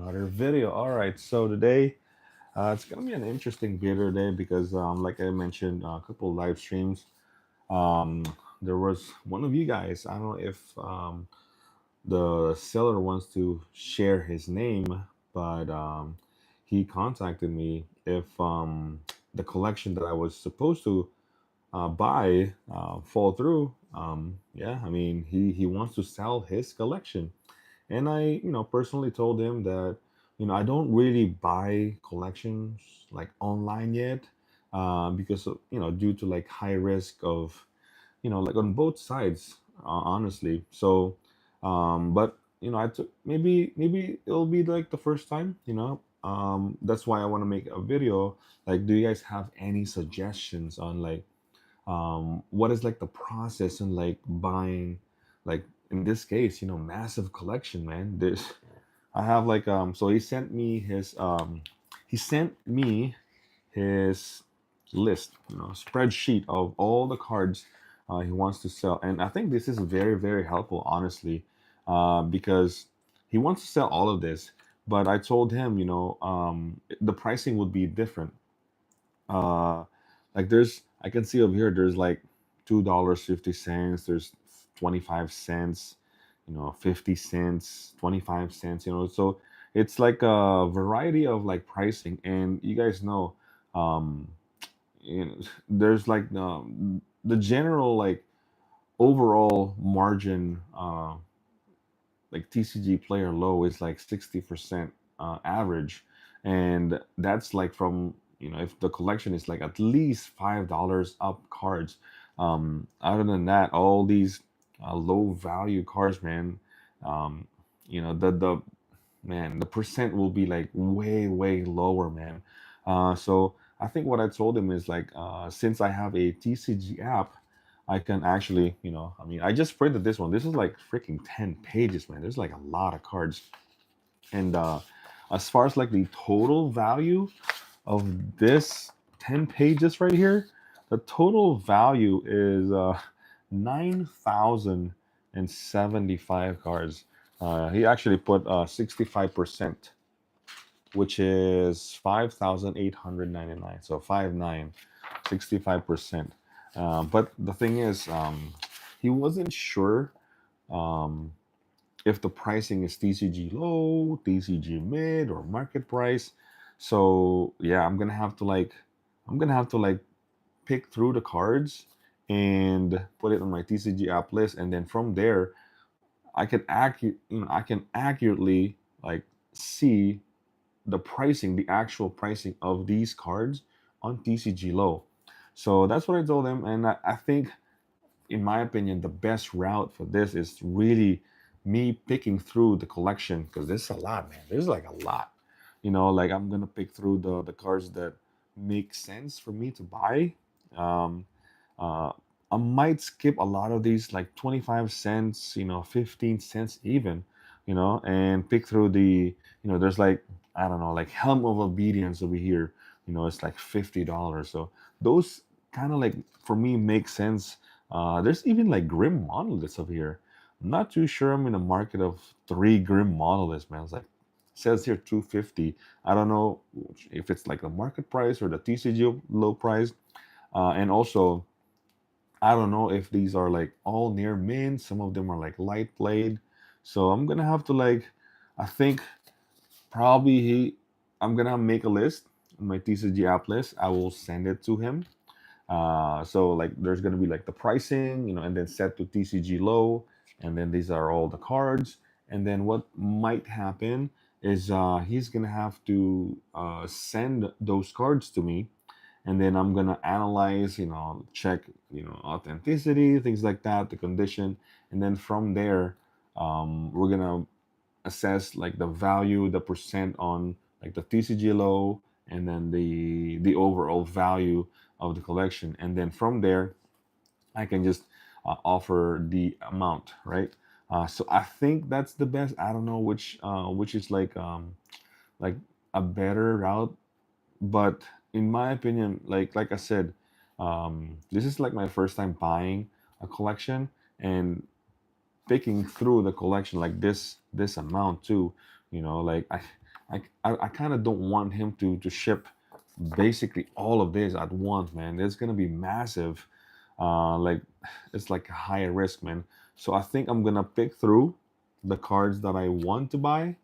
another video. All right, so today it's gonna be an interesting video today because, like I mentioned, a couple live streams. Um, there was one of you guys. I don't know if the seller wants to share his name, but he contacted me if the collection that I was supposed to buy fall through. Yeah, I mean he wants to sell his collection. And I, personally told him that, I don't really buy collections like online yet, because of, due to like high risk of, like on both sides, honestly. So, but I took maybe it'll be like the first time, That's why I want to make a video. Like, do you guys have any suggestions on like what is like the process in like buying, like in this case, massive collection, man. There's I have like so he sent me his list, spreadsheet of all the cards he wants to sell. And I think this is very, very helpful, honestly, because he wants to sell all of this. But I told him, the pricing would be different. uh like I can see over here there's like $2.50, there's 25 cents, 50 cents, 25 cents, so it's like a variety of like pricing. And you guys know, um there's like the general like overall margin, like TCG player low is like 60% average. And that's like from, if the collection is like at least $5 up cards. Other than that, all these low value cards, man, um, the man, the percent will be like way, way lower, man. So I think what I told him is like, since I have a TCG app, I can actually, I mean, I just printed this one. This is like freaking 10 pages, man. There's like a lot of cards. And as far as like the total value of this 10 pages right here, the total value is 9,075 cards. He actually put 65%, which is 5,899. So 59, 65%. But the thing is, he wasn't sure um, if the pricing is TCG low, TCG mid, or market price. So yeah, I'm gonna have to like pick through the cards and put it on my TCG app list, and then from there, I can accurately like see the pricing, the actual pricing of these cards on TCG low. So that's what I told him, and I think, in my opinion, the best route for this is really me picking through the collection, because there's a lot, man. There's like a lot. Like I'm gonna pick through the cards that make sense for me to buy. Um, uh, I might skip a lot of these, like 25 cents, 15 cents even, and pick through there's like, I don't know, like Helm of Obedience over here, it's like $50. So those kind of like, for me, make sense. There's even like Grim Monoliths over here. I'm not too sure I'm in a market of three Grim Monoliths, man. It's like, says here 250. I don't know if it's like the market price or the TCG low price. And also, I don't know if these are like all near mint. Some of them are like light played. So I'm gonna have to like, I think probably I'm gonna make a list on my TCG app list. I will send it to him. So like there's gonna be like the pricing, and then set to TCG low, and then these are all the cards. And then what might happen is he's gonna have to send those cards to me, and then I'm gonna analyze, check, authenticity, things like that, the condition, and then from there, we're gonna assess like the value, the percent on like the TCG low, and then the overall value of the collection, and then from there, I can just offer the amount, right? So I think that's the best. I don't know which is like a better route, but in my opinion, like I said, this is like my first time buying a collection and picking through the collection like this amount too. Like I kind of don't want him to ship basically all of this at once, man. It's gonna be massive. Like it's like a high risk, man. So I think I'm gonna pick through the cards that I want to buy,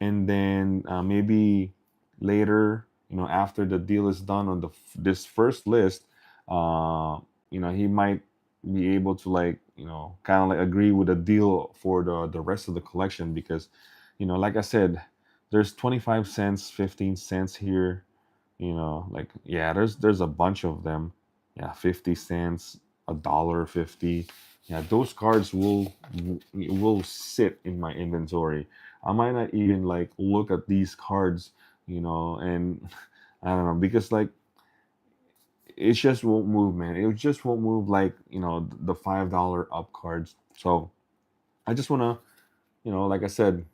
and then maybe later, after the deal is done on this first list, uh, he might be able to, like, kind of like agree with a deal for the rest of the collection, because, like I said, there's 25 cents, 15 cents here, like, yeah, there's a bunch of them. Yeah, 50 cents, a dollar 50. Yeah, those cards will sit in my inventory. I might not even like look at these cards, and I don't know, because like it just won't move, man. It just won't move like, the $5 up cards. So I just wanna, like I said,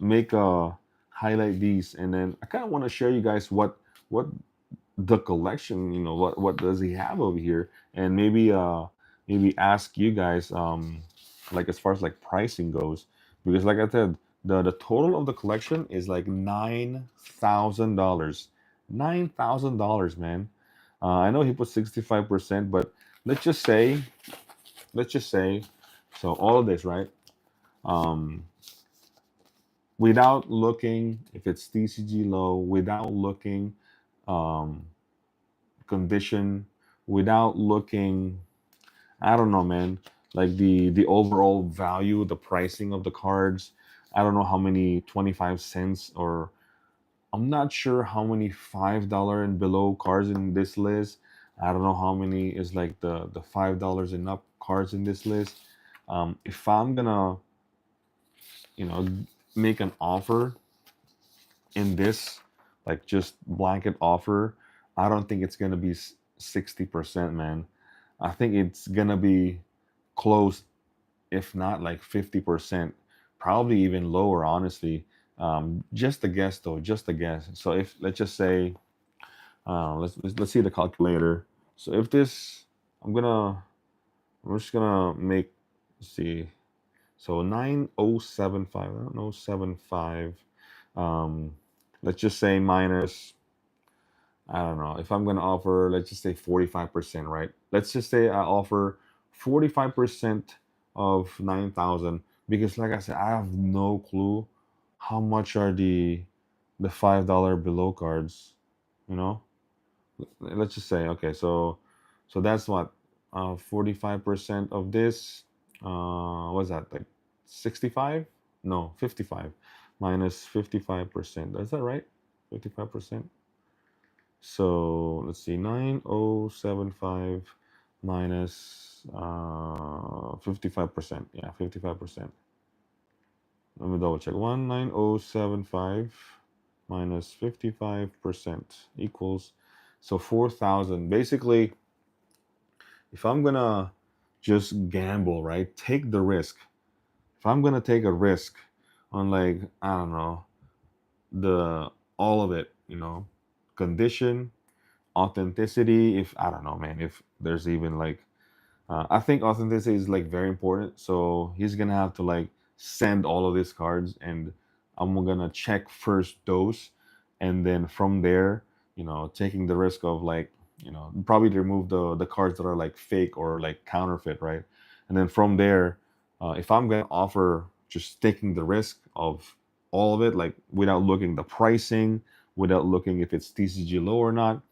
make highlight these, and then I kind of want to share you guys what the collection, what does he have over here, and maybe ask you guys, like, as far as like pricing goes, because like I said, the total of the collection is like $9,000. $9,000, man. I know he put 65%, but let's just say let's just say so all of this, right? um Without looking if it's TCG low, without looking um condition, without looking, I don't know, man, like the overall value, the pricing of the cards. I don't know how many 25 cents, or I'm not sure how many $5 and below cards in this list. I don't know how many is like the $5 and up cards in this list. If I'm gonna, you know, make an offer in this, like just blanket offer, I don't think it's gonna be 60%, man. I think it's gonna be close, if not like 50%, probably even lower, honestly. Just a guess, though, just a guess. So if, let's just say, let's see the calculator. So if this, I'm gonna, I'm just gonna make, let's see. So 9075, 9075. Um, let's just say minus, I don't know, if I'm gonna offer, let's just say 45%, right? Let's just say I offer 45% of 9,000, because like I said, I have no clue how much are the $5 below cards, you know? Let's just say, okay, so that's what, 45% of this, what's that, like 65? No, 55 minus 55%. Is that right? 55%. So let's see, 9075 minus 55%. Yeah, 55%. Let me double check. 19075 minus 55% equals, so 4,000. Basically, if I'm gonna just gamble, right? Take the risk. If I'm gonna take a risk on, like, I don't know, the all of it, condition, authenticity, if, I don't know, man, if there's even like, I think authenticity is like very important, so he's gonna have to like send all of these cards, and I'm gonna check first those, and then from there, taking the risk of, like, probably remove the cards that are like fake or like counterfeit, right? And then from there, if I'm gonna offer, just taking the risk of all of it, like without looking the pricing, without looking if it's TCG low or not,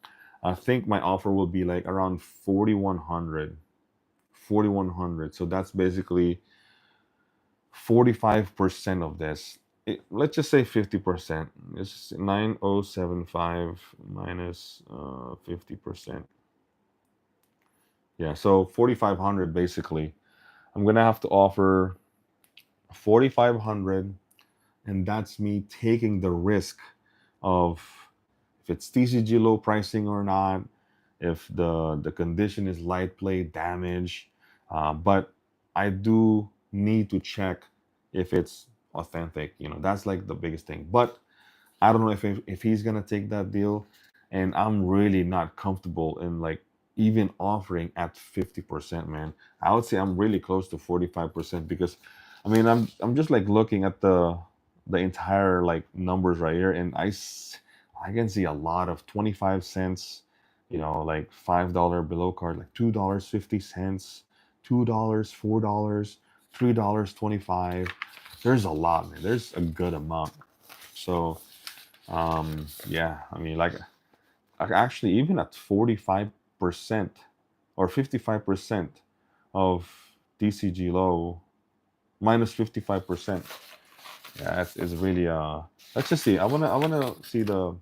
I think my offer will be like around 4,100. 4,100. So that's basically 45% of this. Let's just say 50%. It's 9075 minus 50%. Yeah, so 4,500 basically. I'm gonna have to offer 4,500, and that's me taking the risk of if it's TCG low pricing or not, if the condition is light play damage. But I do need to check if it's authentic. That's like the biggest thing. But I don't know if he's gonna take that deal, and I'm really not comfortable in like even offering at 50%, man. I would say I'm really close to 45%, because I mean, I'm just like looking at the entire like numbers right here, and I can see a lot of 25 cents, like $5 below card, like $2.50, $2, $4, $3.25. There's a lot, man. There's a good amount. So yeah, I mean, like actually even at 45% or 55% of TCG low minus 55%. Yeah, it's really let's just see. I wanna see the,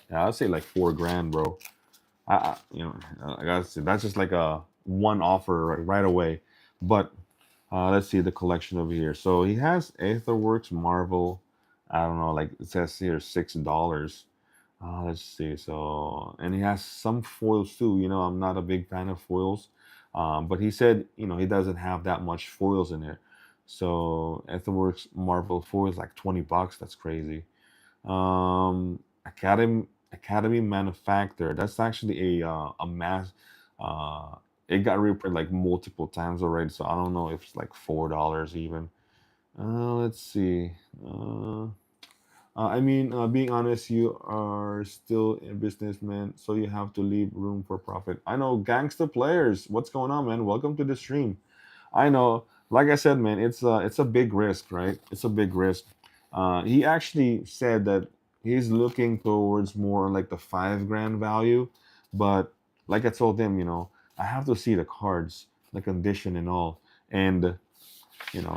yeah, I'll say like 4 grand, bro. I gotta see. That's just like a one offer right away. But let's see the collection over here. So he has Aetherworks Marvel. I don't know, like it says here $6. Let's see. So, and he has some foils too. I'm not a big fan of foils, but he said, he doesn't have that much foils in there. So, Etherworks Marvel foils like $20. That's crazy. Academy Manufacturer. That's actually a mass. Uh, it got reprinted like multiple times already. So I don't know if it's like $4 even. Let's see. I mean, being honest, you are still a businessman, so you have to leave room for profit. I know, gangster players. What's going on, man? Welcome to the stream. I know, like I said, man, it's a big risk, right? It's a big risk. He actually said that he's looking towards more like the 5 grand value, but like I told him, I have to see the cards, the condition and all, and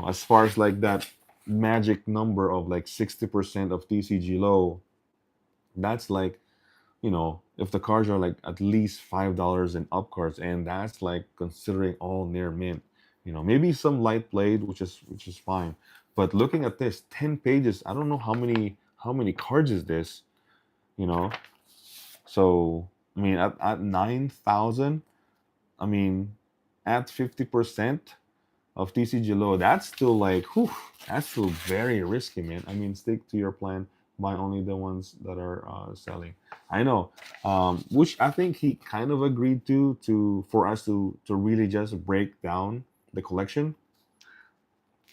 as far as like that magic number of like 60% of TCG low, that's like, if the cards are like at least $5 and up cards, and that's like considering all near mint, maybe some light blade, which is fine. But looking at this, 10 pages, I don't know how many cards is this, you know. So I mean, at 9,000, I mean, at 50% of TCG low, that's still like, whew, that's still very risky, man. I mean, stick to your plan. Buy only the ones that are selling. I know, which I think he kind of agreed to for us to really just break down the collection.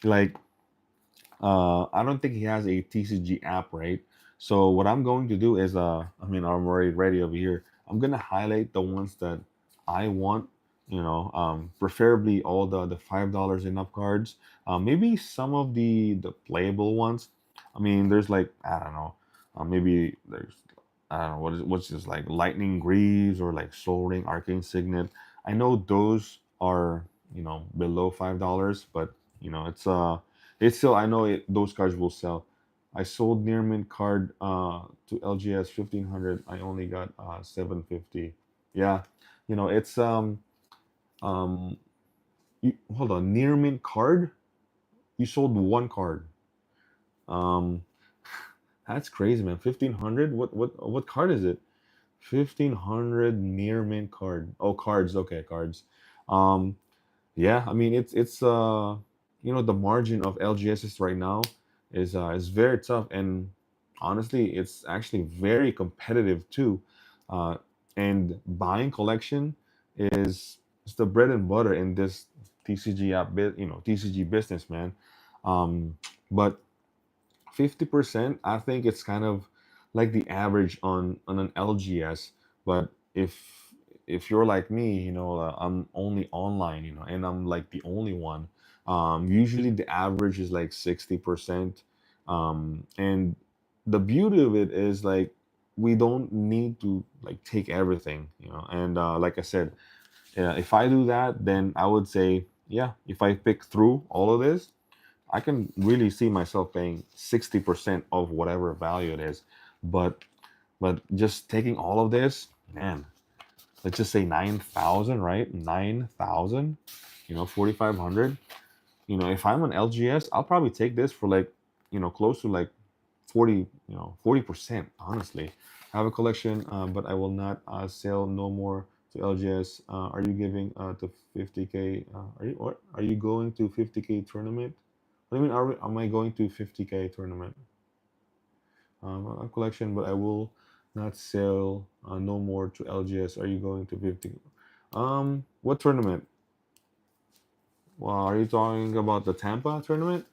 Like, I don't think he has a TCG app, right? So what I'm going to do is, I mean, I'm already ready over here. I'm gonna highlight the ones that I want, preferably all the $5 and up cards. Maybe some of the playable ones. I mean, there's like, I don't know, maybe there's, I don't know what's this, like Lightning Greaves or like Soul Ring Arcane Signet. I know those are, below $5, but it's still, I know those cards will sell. I sold near mint card to LGS 1500. I only got 750. Yeah, it's um hold on, near mint card. You sold one card. Um, that's crazy, man. 1500. What card is it? 1500 near mint card. Oh, cards. Okay, cards. Um, yeah, I mean the margin of LGSs right now is very tough, and honestly it's actually very competitive too. Uh and buying collection is the bread and butter in this TCG TCG business, man. But 50%, I think it's kind of like the average on an LGS. But if you're like me, I'm only online, and I'm like the only one. Usually the average is like 60%. And the beauty of it is like we don't need to like take everything, and like I said, if I do that, then I would say, yeah, if I pick through all of this, I can really see myself paying 60% of whatever value it is. But just taking all of this, man, let's just say 9,000, right? 9,000, 4,500. If I'm an LGS, I'll probably take this for like, close to like 40, 40%, honestly. I have a collection, but I will not sell no more to LGS. Are you giving to 50K? Are you going to 50K tournament? What do you mean? Am I going to 50K tournament? A collection, but I will not sell no more to LGS. Are you going to 50? What tournament? Well, are you talking about the Tampa tournament?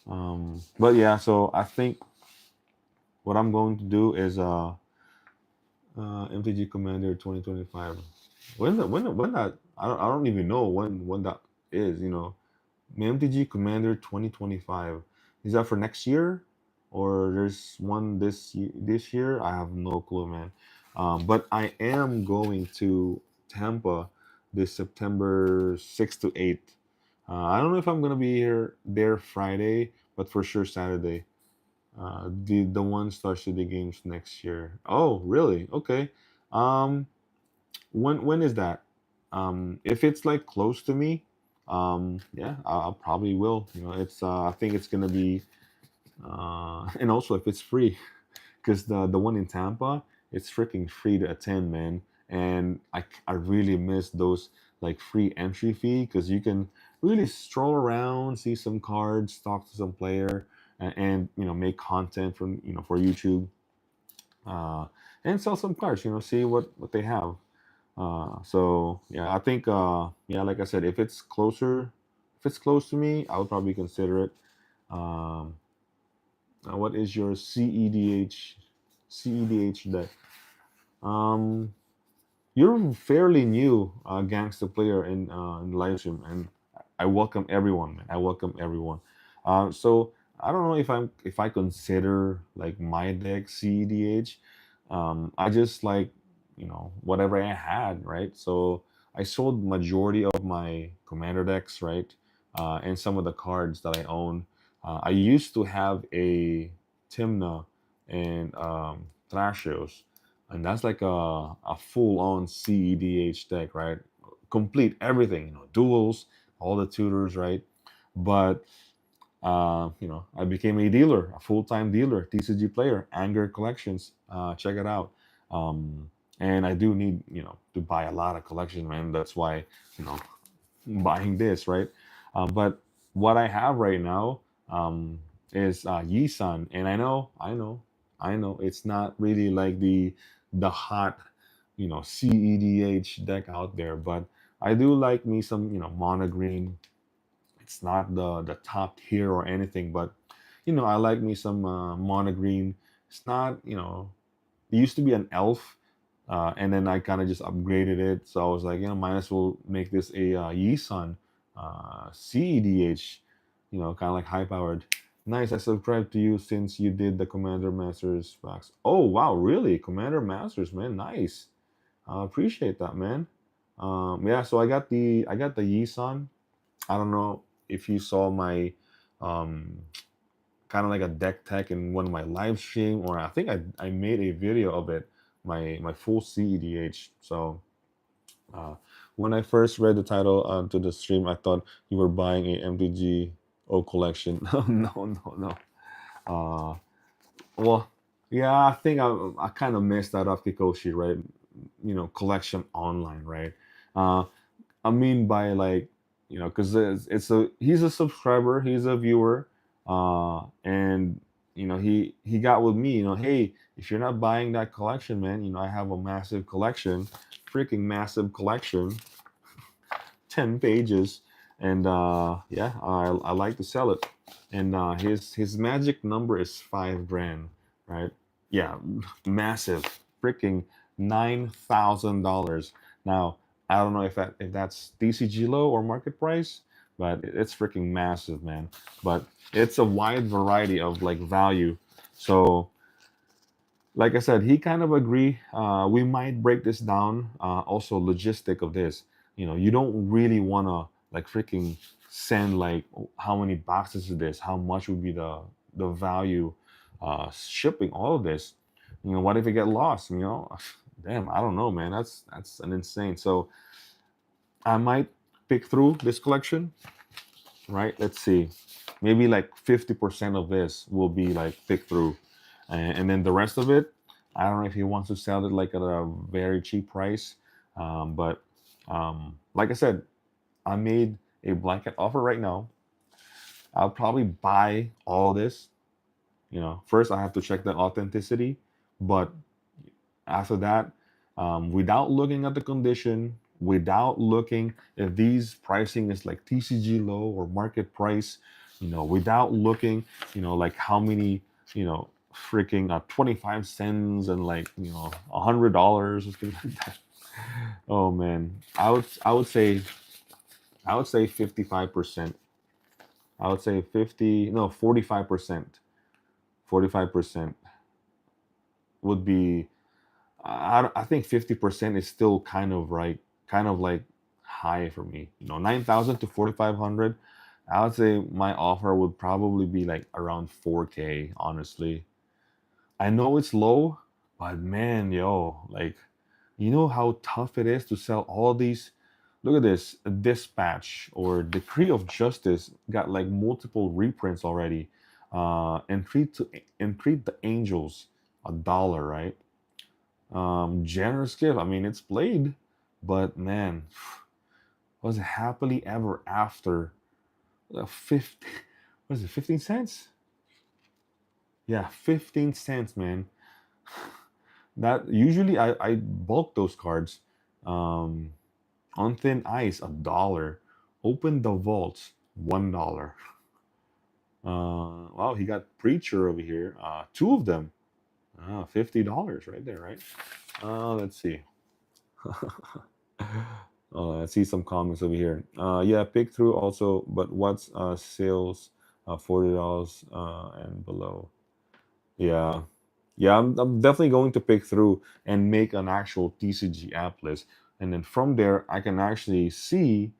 But yeah, so I think what I'm going to do is MTG Commander 2025. When that I don't even know when that is. MTG Commander 2025. Is that for next year, or there's one this year? I have no clue, man. But I am going to Tampa this September 6th to 8th. I don't know if I'm gonna be there Friday, but for sure Saturday. The one starts the games next year. Oh, really? Okay. Um, when is that? If it's like close to me, yeah, I probably will. It's I think it's gonna be, and also if it's free, because the one in Tampa, it's freaking free to attend, man. And I really miss those like free entry fee because you can really stroll around, see some cards, talk to some player, and make content from for YouTube, uh, and sell some cards. See what they have. So yeah, I think yeah, like I said, if it's close to me, I would probably consider it. Um, what is your CEDH deck? Um, you're fairly new, gangster player in live stream, and I welcome everyone, man. I welcome everyone. So I don't know if I consider like my deck CEDH. I just like whatever I had, right? So I sold majority of my commander decks, right, and some of the cards that I own. I used to have a Timna and Thrashios, and that's like a full-on CEDH deck, right? Complete everything, duels, all the tutors, right? But I became a dealer, a full-time dealer, Tcgplayer, Anger Collections. Check it out. And I do need, to buy a lot of collections, man. That's why, you know, buying this, right? But what I have right now is Yisan, and I know, it's not really like the hot, CEDH deck out there, but I do like me some, mono green. It's not the top tier or anything, but I like me some mono green. It's not, it used to be an elf, and then I kind of just upgraded it. So I was like, might as well make this a Yisan CEDH, kind of like high powered. Nice. I subscribed to you since you did the Commander Masters packs. Oh wow, really? Commander Masters, man. Nice. I appreciate that, man. Yeah. So I got the Yisan. I don't know if you saw my um, kind of like a deck tech in one of my live stream, or I think I made a video of it, my full CEDH. So uh, when I first read the title to the stream, I thought you were buying a MTG O collection. No, no, no. Uh, well, yeah, I think I kind of messed that up, Kikoshi, right? Collection online, right? Uh, I mean by like, because he's a subscriber, he's a viewer, and he got with me, hey, if you're not buying that collection, man, I have a massive collection, freaking massive collection, 10 pages, and yeah, I like to sell it, and his magic number is 5 grand, right? Yeah, massive, freaking $9,000. Now I don't know if that's DCG low or market price, but it's freaking massive, man. But it's a wide variety of like value. So like I said, he kind of agree. We might break this down. Also, logistic of this. You don't really want to like freaking send like how many boxes is this? How much would be the value shipping all of this? What if it get lost? Damn, I don't know, man. That's an insane. So I might pick through this collection, right? Let's see. Maybe like 50% of this will be like picked through. And then the rest of it, I don't know if he wants to sell it like at a very cheap price. But like I said, I made a blanket offer right now. I'll probably buy all this. First I have to check the authenticity, but after that, without looking at the condition, without looking if these pricing is like TCG low or market price, without looking, like how many, freaking 25 cents and like, $100 or something like that. Oh man, I would say 55%. I would say 50, no, 45%. 45% would be, I think 50% is still kind of like high for me. 9,000 to 4,500. I would say my offer would probably be like around 4K, honestly. I know it's low, but man, yo, like, you know how tough it is to sell all these. Look at this, Dispatch or Decree of Justice got like multiple reprints already. Entreat the Angels, $1, right? Generous gift. I mean, it's played, but man, was it happily ever after? 50, what is it? 15 cents? Yeah, 15 cents, man. That usually I bulk those cards. Um, on thin ice, $1. Open the vaults, $1. Wow, he got preacher over here. Two of them. $50 right there, right? Let's see. I see some comments over here. Yeah, pick through also, but what's sales? $40 and below. Yeah, yeah. I'm definitely going to pick through and make an actual TCG app list, and then from there I can actually see.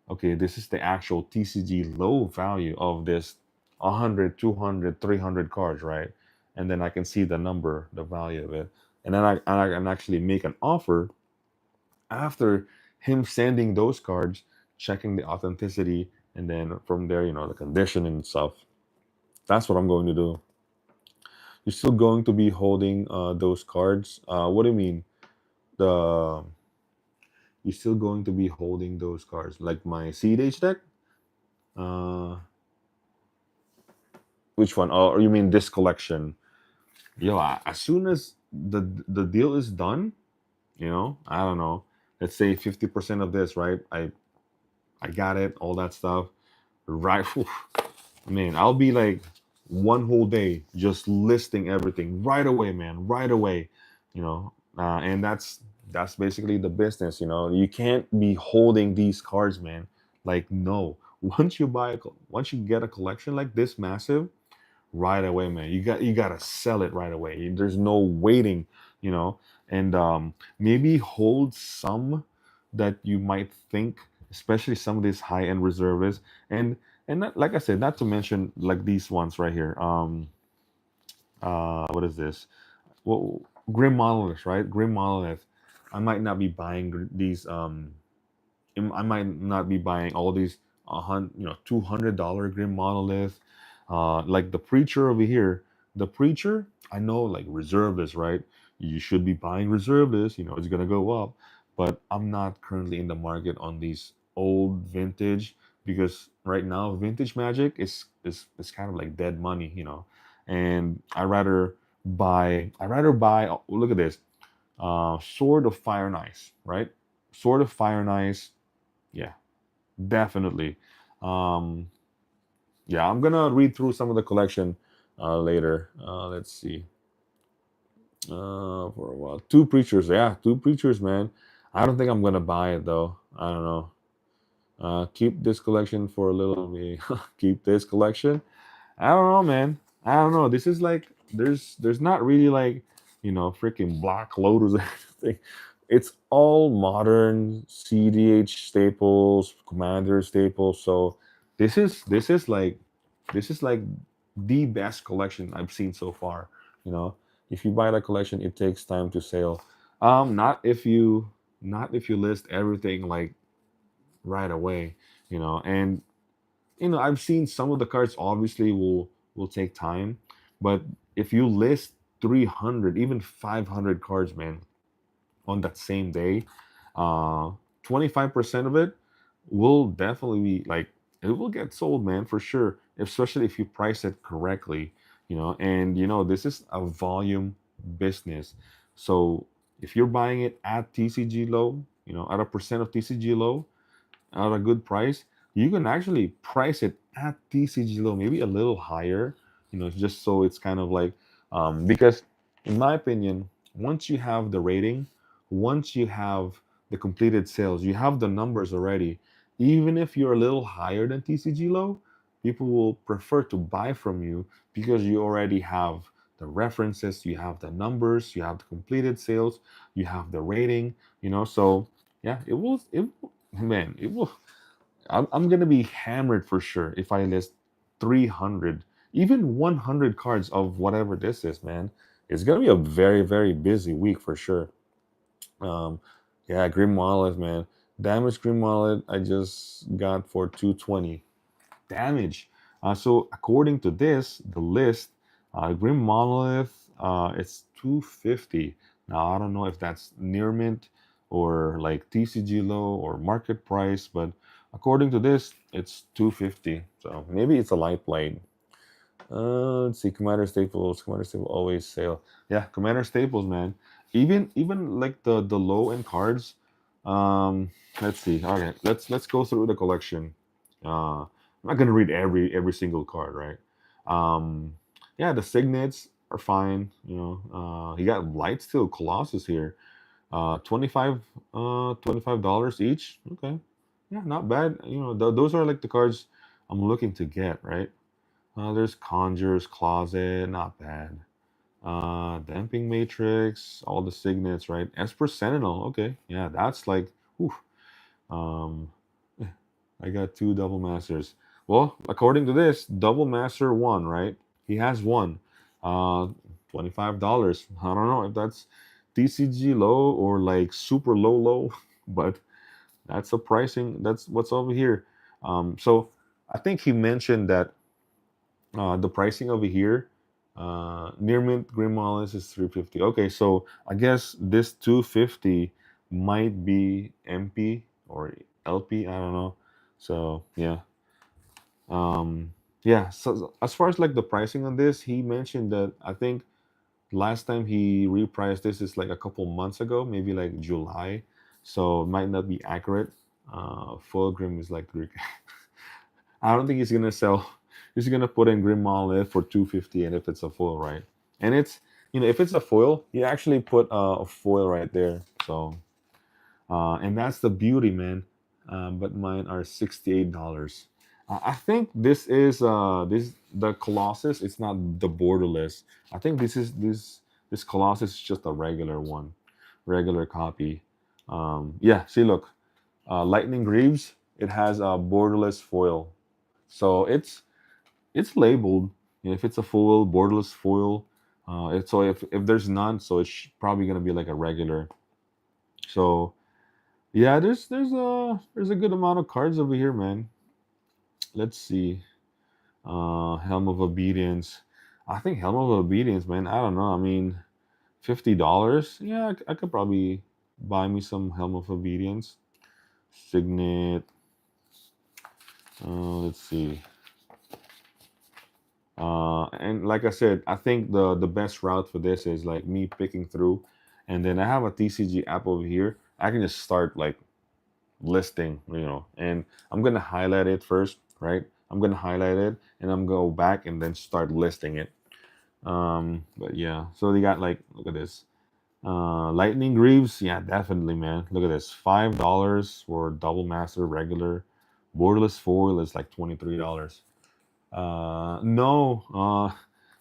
Okay, this is the actual TCG low value of this 100, 200, 300 cards, right? And then I can see the number, the value of it, and then I can actually make an offer after him sending those cards, checking the authenticity, and then from there, the condition and stuff. That's what I'm going to do. You're still going to be holding those cards. What do you mean? The You're still going to be holding those cards, like my CDH deck. Uh, which one? Oh, or you mean this collection? Yo, as soon as the deal is done, I don't know. Let's say 50% of this, right? I got it, all that stuff. Right. Whew. Man, I'll be like one whole day just listing everything right away, man, right away. And that's basically the business. You can't be holding these cards, man. Like, no. Once you get a collection like this massive, right away, man. You gotta sell it right away. There's no waiting, you know. And maybe hold some that you might think, especially some of these high end reservists, and not, like I said, not to mention like these ones right here. What is this? Well, Grim Monolith, right? Grim Monolith. I might not be buying these. I might not be buying all these, $200 Grim Monolith. Like the preacher over here. The preacher, I know, like reserve list, right? You should be buying reserve list. It's gonna go up. But I'm not currently in the market on these old vintage, because right now vintage Magic is kind of like dead money, And I rather buy. Oh, look at this. Sword of Fire and Ice, right? Sword of Fire and Ice. Yeah, definitely. Um, yeah, I'm gonna read through some of the collection later. Let's see. For a while, two preachers. Yeah, two preachers, man. I don't think I'm gonna buy it though. I don't know. Keep this collection for a little bit. Keep this collection. I don't know, man. I don't know. This is like there's not really like freaking Black Lotus or anything. It's all modern CDH staples, Commander staples. So this is like the best collection I've seen so far. You know, if you buy that collection, it takes time to sell. Not if you list everything like right away. And I've seen some of the cards obviously will take time, but if you list 300, even 500 cards, man, on that same day, uh 25% of it will definitely be like, it will get sold, man, for sure, especially if you price it correctly. And this is a volume business. So if you're buying it at TCG low, at a percent of TCG low, at a good price, you can actually price it at TCG low, maybe a little higher, just so it's kind of like, because in my opinion, once you have the rating, once you have the completed sales, you have the numbers already. Even if you're a little higher than TCG low, people will prefer to buy from you because you already have the references, you have the numbers, you have the completed sales, you have the rating, So yeah, man, it will. I'm gonna be hammered for sure if I list 300, even 100 cards of whatever this is, man. It's gonna be a very, very busy week for sure. Um, yeah, Grim Wallet, man. Damage Grim Wallet, I just got for 220 damage. So according to this, the list, Grim Monolith, it's 250. Now I don't know if that's near mint or like TCG low or market price, but according to this, it's 250. So maybe it's a light blade. Let's see, Commander Staples. Commander Staples always sale. Yeah, Commander Staples, man. Even like the low end cards. Let's see. Okay, let's go through the collection. I'm not gonna read every single card, right? Um, yeah, the signets are fine. You got Light Steel Colossus here. 25 $25 each. Okay, yeah, not bad. Those are like the cards I'm looking to get, right? There's Conjurer's Closet, not bad. Damping Matrix, all the signets, right? Esper Sentinel, okay, yeah, that's like, whew. Um, eh, I got two double masters. Well, according to this, double master one, right? He has one. Uh, $25. I don't know if that's TCG low or like super low low, but that's the pricing. That's what's over here. So I think he mentioned that the pricing over here, near mint Green Mullins is 350. Okay, so I guess this 250 might be MP or LP. I don't know. So yeah. So as far as like the pricing on this, he mentioned that I think last time he repriced this is like a couple months ago, maybe like July. So it might not be accurate. Fulgrim is like I don't think he's gonna sell. He's gonna put in Grim Monolith for 250, and if it's a foil, right? And it's if it's a foil, he actually put a foil right there. So and that's the beauty, man. But mine are $68. I think this the Colossus. It's not the borderless. I think this Colossus is just a regular one, regular copy. Yeah. See, look, Lightning Greaves. It has a borderless foil. So it's labeled. If it's a foil, borderless foil. So if there's none, so it's probably gonna be like a regular. So yeah, there's a good amount of cards over here, man. Let's see. Helm of Obedience. I think Helm of Obedience, man. I don't know. I mean, $50. Yeah, I could probably buy me some Helm of Obedience. Signet. Let's see. And like I said, I think the best route for this is like me picking through, and then I have a TCG app over here. I can just start like listing, and I'm gonna highlight it first, right? I'm gonna highlight it, and I'm gonna go back and then start listing it. But yeah, so they got like, look at this. Lightning Greaves, yeah, definitely, man. Look at this, $5 for double master regular. Borderless foil is like $23. No,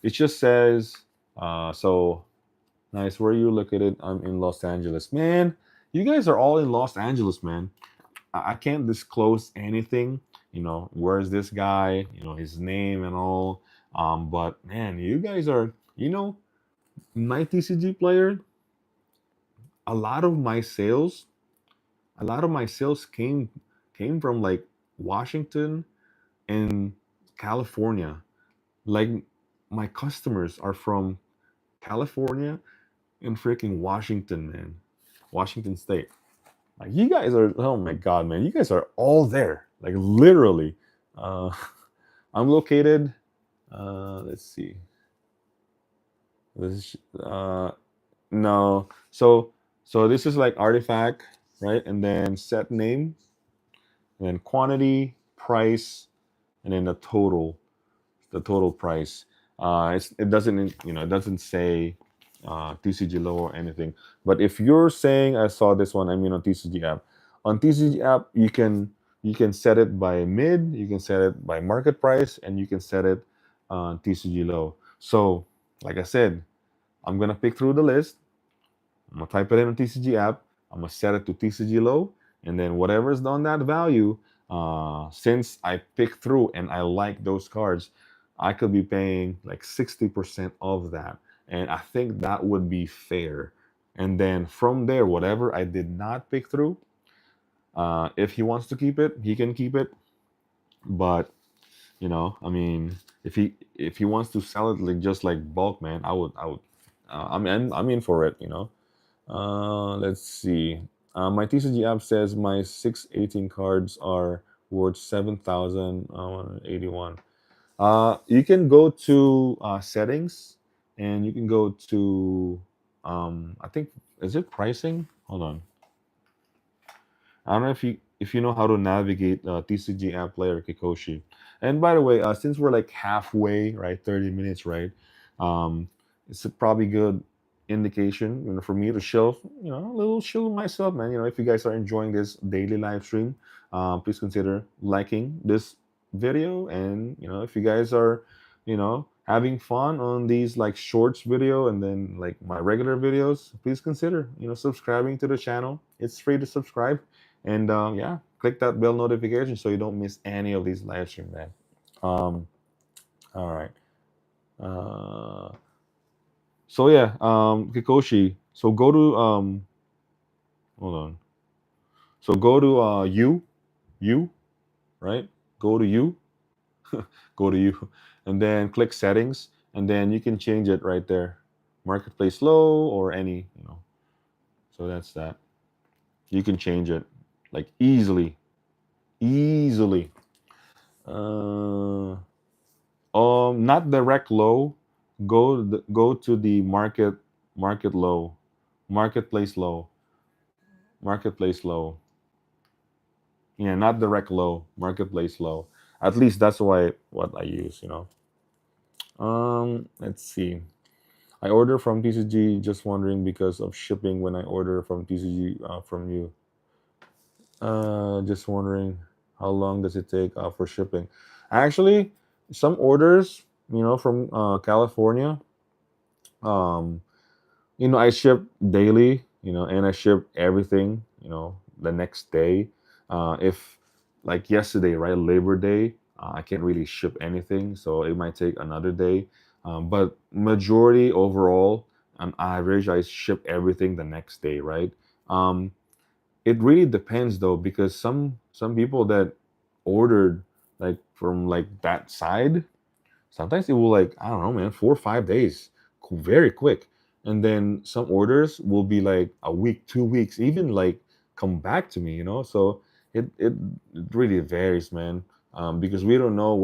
it just says, so nice. Where you look at it, I'm in Los Angeles. Man, you guys are all in Los Angeles, man. I can't disclose anything, where's this guy, his name and all. But man, you guys are, my TCG player, a lot of my sales, a lot of my sales came from like Washington and California. Like my customers are from California and freaking Washington, man. Washington State. Like you guys are, oh my god, man, you guys are all there. Like literally. Uh I'm located, let's see. This is no. So this is like artifact, right? And then set name, and then quantity, price and then the total price. It doesn't, it doesn't say TCG low or anything. But if you're saying I saw this one, I mean on TCG app. On TCG app, you can set it by mid, you can set it by market price, and you can set it TCG low. So, like I said, I'm gonna pick through the list. I'm gonna type it in on TCG app. I'm gonna set it to TCG low, and then whatever's on that value, since I pick through and I like those cards, I could be paying like 60% of that, and I think that would be fair. And then from there, whatever I did not pick through, if he wants to keep it, he can keep it. But I mean, if he wants to sell it like just like bulk, man, I would. I'm in for it. Let's see. My TCG app says my 618 cards are worth 7,181. You can go to settings, and you can go to I think, is it pricing? Hold on. I don't know if you know how to navigate TCG app player Kikoshi. And by the way, since we're like halfway, right, 30 minutes, right, it's a probably good indication, for me to chill, a little chill myself, man. If you guys are enjoying this daily live stream, please consider liking this video, and if you guys are, having fun on these like shorts video and then like my regular videos, please consider, subscribing to the channel. It's free to subscribe, and yeah, click that bell notification so you don't miss any of these live stream, man. Um, all right. Uh, so yeah, Kikoshi. So go to hold on. So go to you, right? Go to you, go to you, and then click settings, and then you can change it right there, marketplace low or any, So that's that. You can change it like easily, easily. Uh, Not direct low. Go to the market low, marketplace low, marketplace low. Yeah, not direct low, marketplace low. At least that's what I use. Let's see. I order from TCG. Just wondering because of shipping when I order from TCG from you. Just wondering how long does it take for shipping? Actually, some orders, from California. Um, I ship daily, and I ship everything, the next day. If like yesterday, right, Labor Day, I can't really ship anything, so it might take another day. But majority overall, on average, I ship everything the next day, right? Um, it really depends though, because some people that ordered like from like that side, sometimes it will like, I don't know, man, 4 or 5 days, very quick. And then some orders will be like a week, 2 weeks, even like come back to me. So it really varies, man. Because we don't know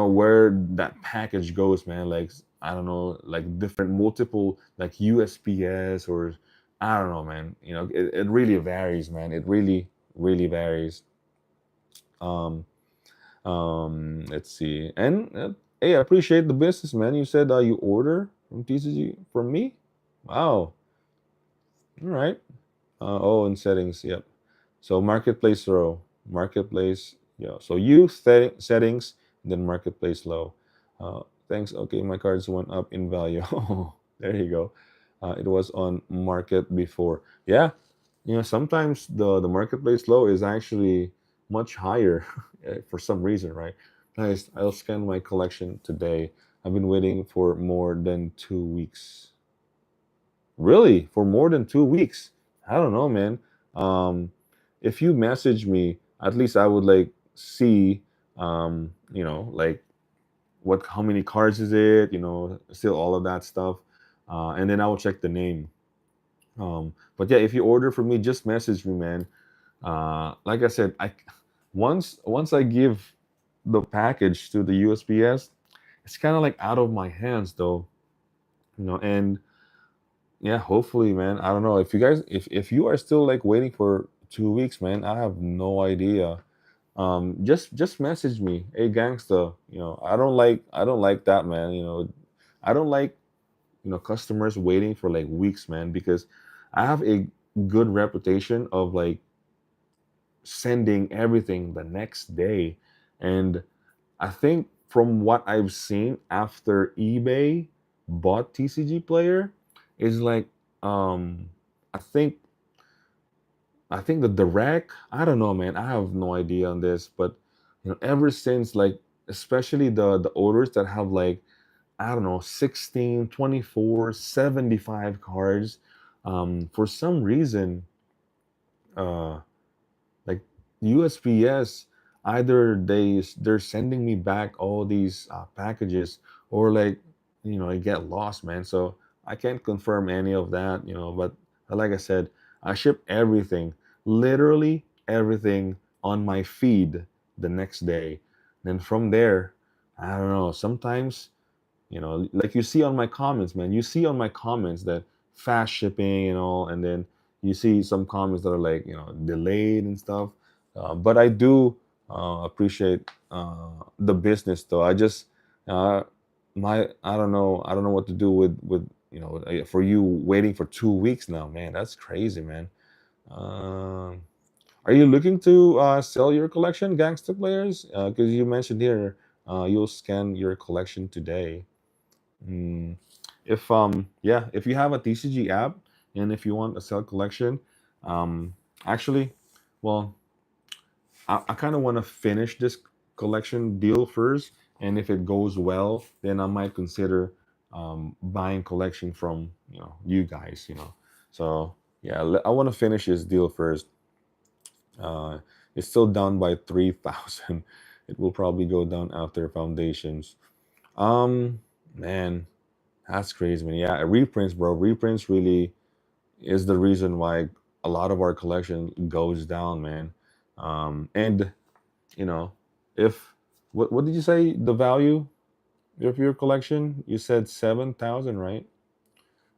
where that package goes, man. Like I don't know, like different multiple like USPS or I don't know, man. It really varies, man. It really varies. Um, let's see. And hey, I appreciate the business, man. You said you order from TCG from me. Wow. All right. Oh, in settings. Yep. So marketplace row, marketplace. Yeah. So you settings, then marketplace low. Thanks. Okay, my cards went up in value. Oh, there you go. It was on market before. Yeah. Sometimes the marketplace low is actually much higher for some reason, right? Guys, I'll scan my collection today. I've been waiting for more than 2 weeks. Really? For more than 2 weeks? I don't know, man. Um, if you message me, at least I would like see, like how many cards is it, still all of that stuff. And then I will check the name. But yeah, if you order from me, just message me, man. Like I said, once I give the package to the USPS, it's kind of like out of my hands, though. And yeah, hopefully, man. I don't know if you guys, if you are still like waiting for 2 weeks, man. I have no idea. just message me, hey gangsta. I don't like that, man. I don't like customers waiting for like weeks, man, because I have a good reputation of like sending everything the next day. And I think from what I've seen after eBay bought TCG Player is like um I think I think the direct, I don't know, man. I have no idea on this, but ever since like especially the orders that have like I don't know 16, 24, 75 cards, for some reason uh like USPS, either they're sending me back all these packages, or like I get lost, man. So I can't confirm any of that, but like I said, I ship everything, literally everything, on my feed the next day. Then from there, I don't know, sometimes like you see on my comments, man, you see on my comments that fast shipping and all, and then you see some comments that are like delayed and stuff. But I do appreciate the business, though. I just uh, my I don't know what to do with for you waiting for 2 weeks now, man. That's crazy, man. um are you looking to sell your collection, gangster players? Because you mentioned here you'll scan your collection today. Mm. If yeah, if you have a TCG app and if you want a sell collection, um actually, well, I kind of want to finish this collection deal first, and if it goes well, then I might consider buying collection from you guys. So yeah, I want to finish this deal first. Uh, it's still down by 3,000. It will probably go down after foundations. Man, that's crazy, man. Yeah, reprints, bro. Reprints really is the reason why a lot of our collection goes down, man. And you know, if what did you say the value of your collection? You said 7,000, right?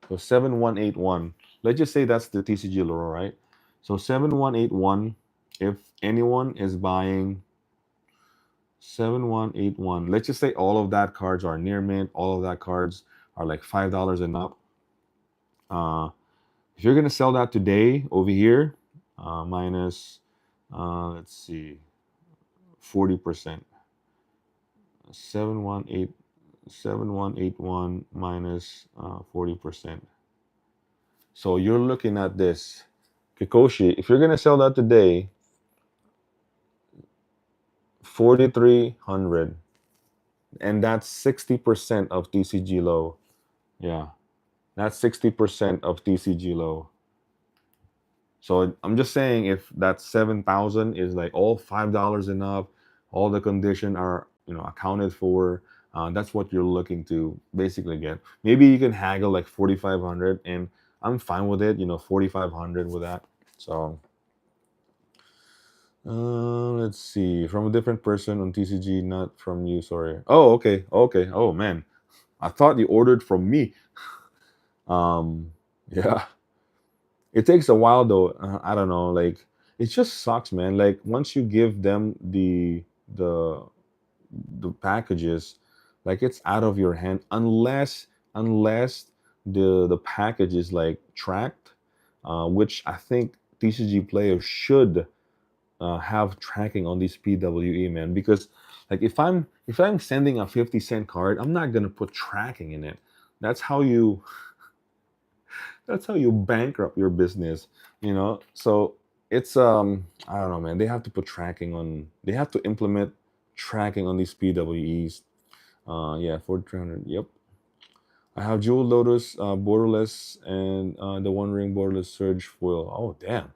So 7181. Let's just say that's the TCG lure, right? So 7181. If anyone is buying 7181, let's just say all of that cards are near mint. All of that cards are like $5 and up. Uh, If you're gonna sell that today over here, minus, let's see, 40%, 7181 minus 40%. So you're looking at this, Kikoshi. If you're gonna sell that today, 4,300, and that's 60% of TCG low. Yeah, that's 60% of TCG low. So I'm just saying, if that 7,000 is like all $5 and up, all the condition are accounted for. That's what you're looking to basically get. Maybe you can haggle like 4,500, and I'm fine with it. 4,500 with that. So let's see, from a different person on TCG, not from you. Sorry. Oh, okay, okay. Oh man, I thought you ordered from me. Yeah. It takes a while though. I don't know. Like it just sucks, man. Like once you give them the the packages, like it's out of your hand unless the package is like tracked, which I think TCG players should have tracking on these PWE, man. Because like if I'm sending a 50 cent card, I'm not gonna put tracking in it. That's how you that's how you bankrupt your business. So it's I don't know, man. They have to put tracking on, they have to implement tracking on these PWEs. Yeah, 4300. Yep. I have Jewel Lotus, borderless, and the One Ring borderless Surge foil. Oh damn,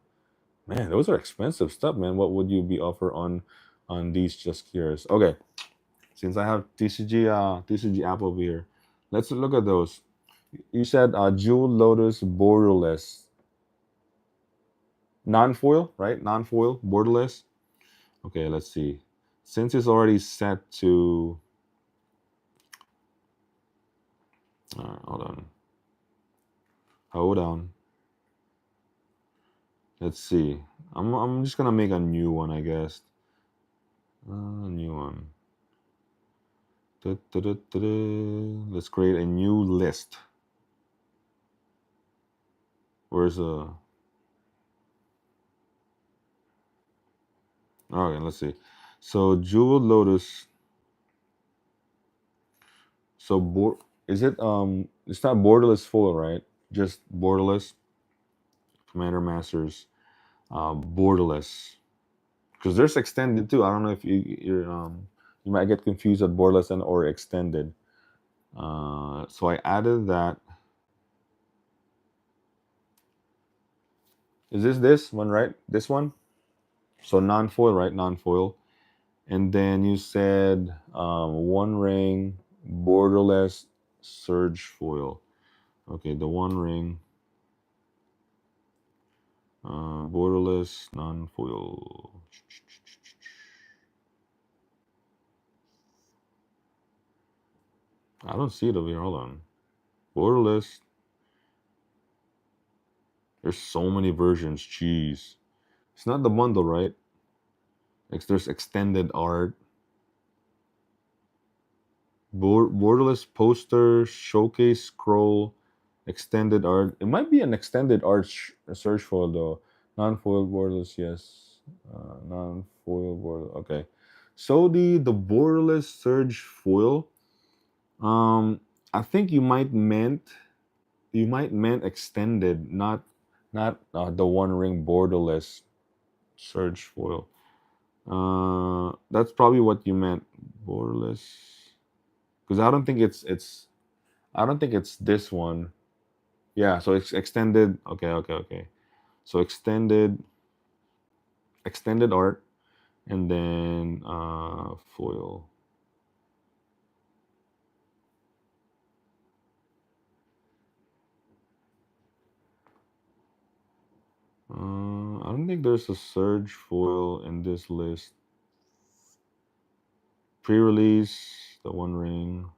man, those are expensive stuff, man. What would you be offer on these? Just curious. Okay, since I have TCG app over here, let's look at those. You said Jewel Lotus borderless. Non-foil, right? Non-foil, borderless. Okay, let's see. Since it's already set to, hold on, hold on. Let's see. I'm just gonna make a new one, I guess. New one. Let's create a new list. Where's a... Okay, let's see. So Jewel Lotus. So is it it's not borderless full, right? Just borderless. Commander Masters borderless. Because there's extended too. I don't know if you might get confused at borderless and or extended. So I added that. Is this one, right? This one? So non-foil, right? Non-foil. And then you said one ring, borderless, surge foil. Okay, the one ring, borderless, non-foil. I don't see it over here. Hold on. Borderless. There's so many versions. Jeez. It's not the bundle, right? Like there's extended art. Borderless poster, showcase scroll, extended art. It might be an extended art search foil though. Non-foil borderless, yes. Non-foil border. Okay. So the borderless surge foil. I think you might meant extended, not the one ring borderless surge foil. That's probably what you meant, borderless. Because I don't think it's this one. Yeah, so it's extended. Okay, okay, okay. So extended art, and then foil. I don't think there's a surge foil in this list. Pre-release, the one ring.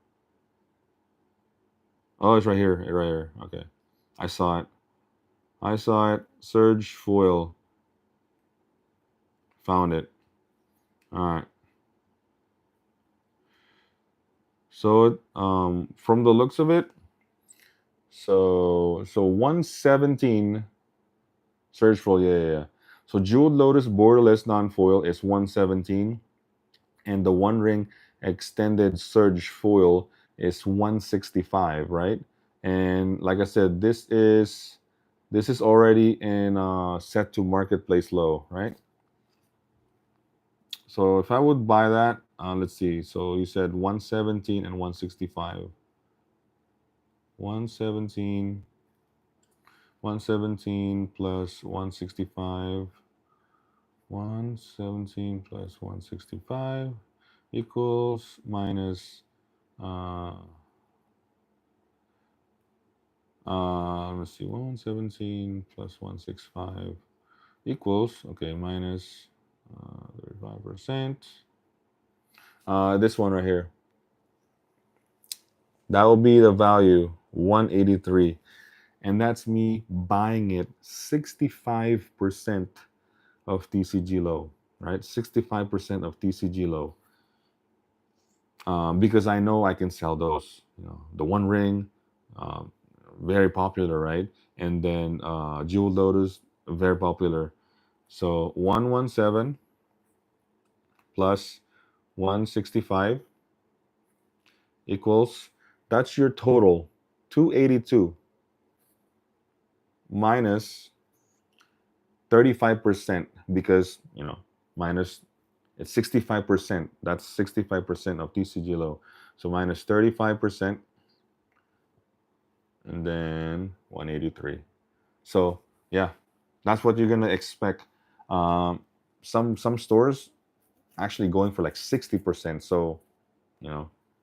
Oh, it's right here. Right here. Okay. I saw it. I saw it. Surge foil. Found it. All right. So from the looks of it, so 117 surge foil. Yeah, yeah, yeah. So Jeweled Lotus borderless non-foil is 117, and the One Ring extended surge foil is 165, right? And like I said, this is already in set to marketplace low, right? So if I would buy that, let's see. So you said 117 and 165. 117, 117 plus 165. 117 plus 165 equals minus uh let's see, 117 plus 165 equals, okay, minus 35%. This one right here, that will be the value 183, and that's me buying it 65% of TCG low, right? 65% of TCG low, because I know I can sell those. The One Ring, um, very popular, right? And then Jewel Lotus, very popular. So 117 plus 165 equals, that's your total, 282 minus 35%, because minus, it's 65%. That's 65% of TCG low. So minus 35%, and then 183. So yeah, that's what you're gonna expect. Um, some stores actually going for like 60%. So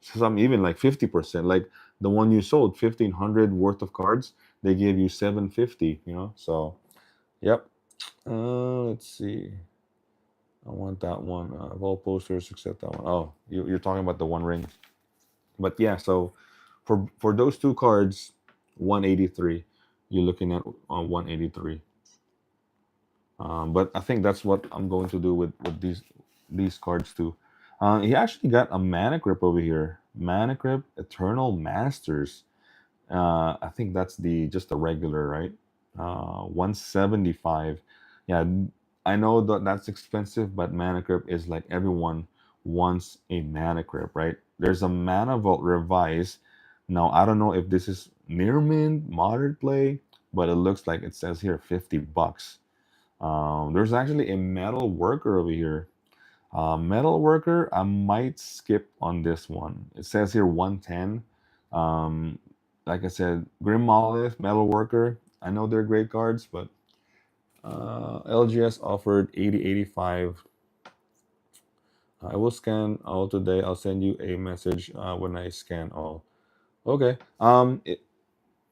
some even like 50%. Like the one you sold, 1,500 worth of cards, they gave you 750. So yep. Let's see. I want that one. Of all posters except that one. Oh, you're talking about the One Ring. But yeah, so for those two cards, 183. You're looking at 183. But I think that's what I'm going to do with these cards too. He actually got a Mana Grip over here. Mana Grip Eternal Masters. I think that's the just the regular, right? 175. Yeah, I know that that's expensive, but Mana Grip is like everyone wants a Mana Grip, right? There's a Mana Vault Revise. Now I don't know if this is near mint, modern play, but it looks like it says here $50. There's actually a Metal Worker over here. Metal Worker, I might skip on this one. It says here 110. Um, like I said, Grim Monolith, Metal Worker. I know they're great cards, but LGS offered 8085. I will scan all today. I'll send you a message when I scan all. Okay.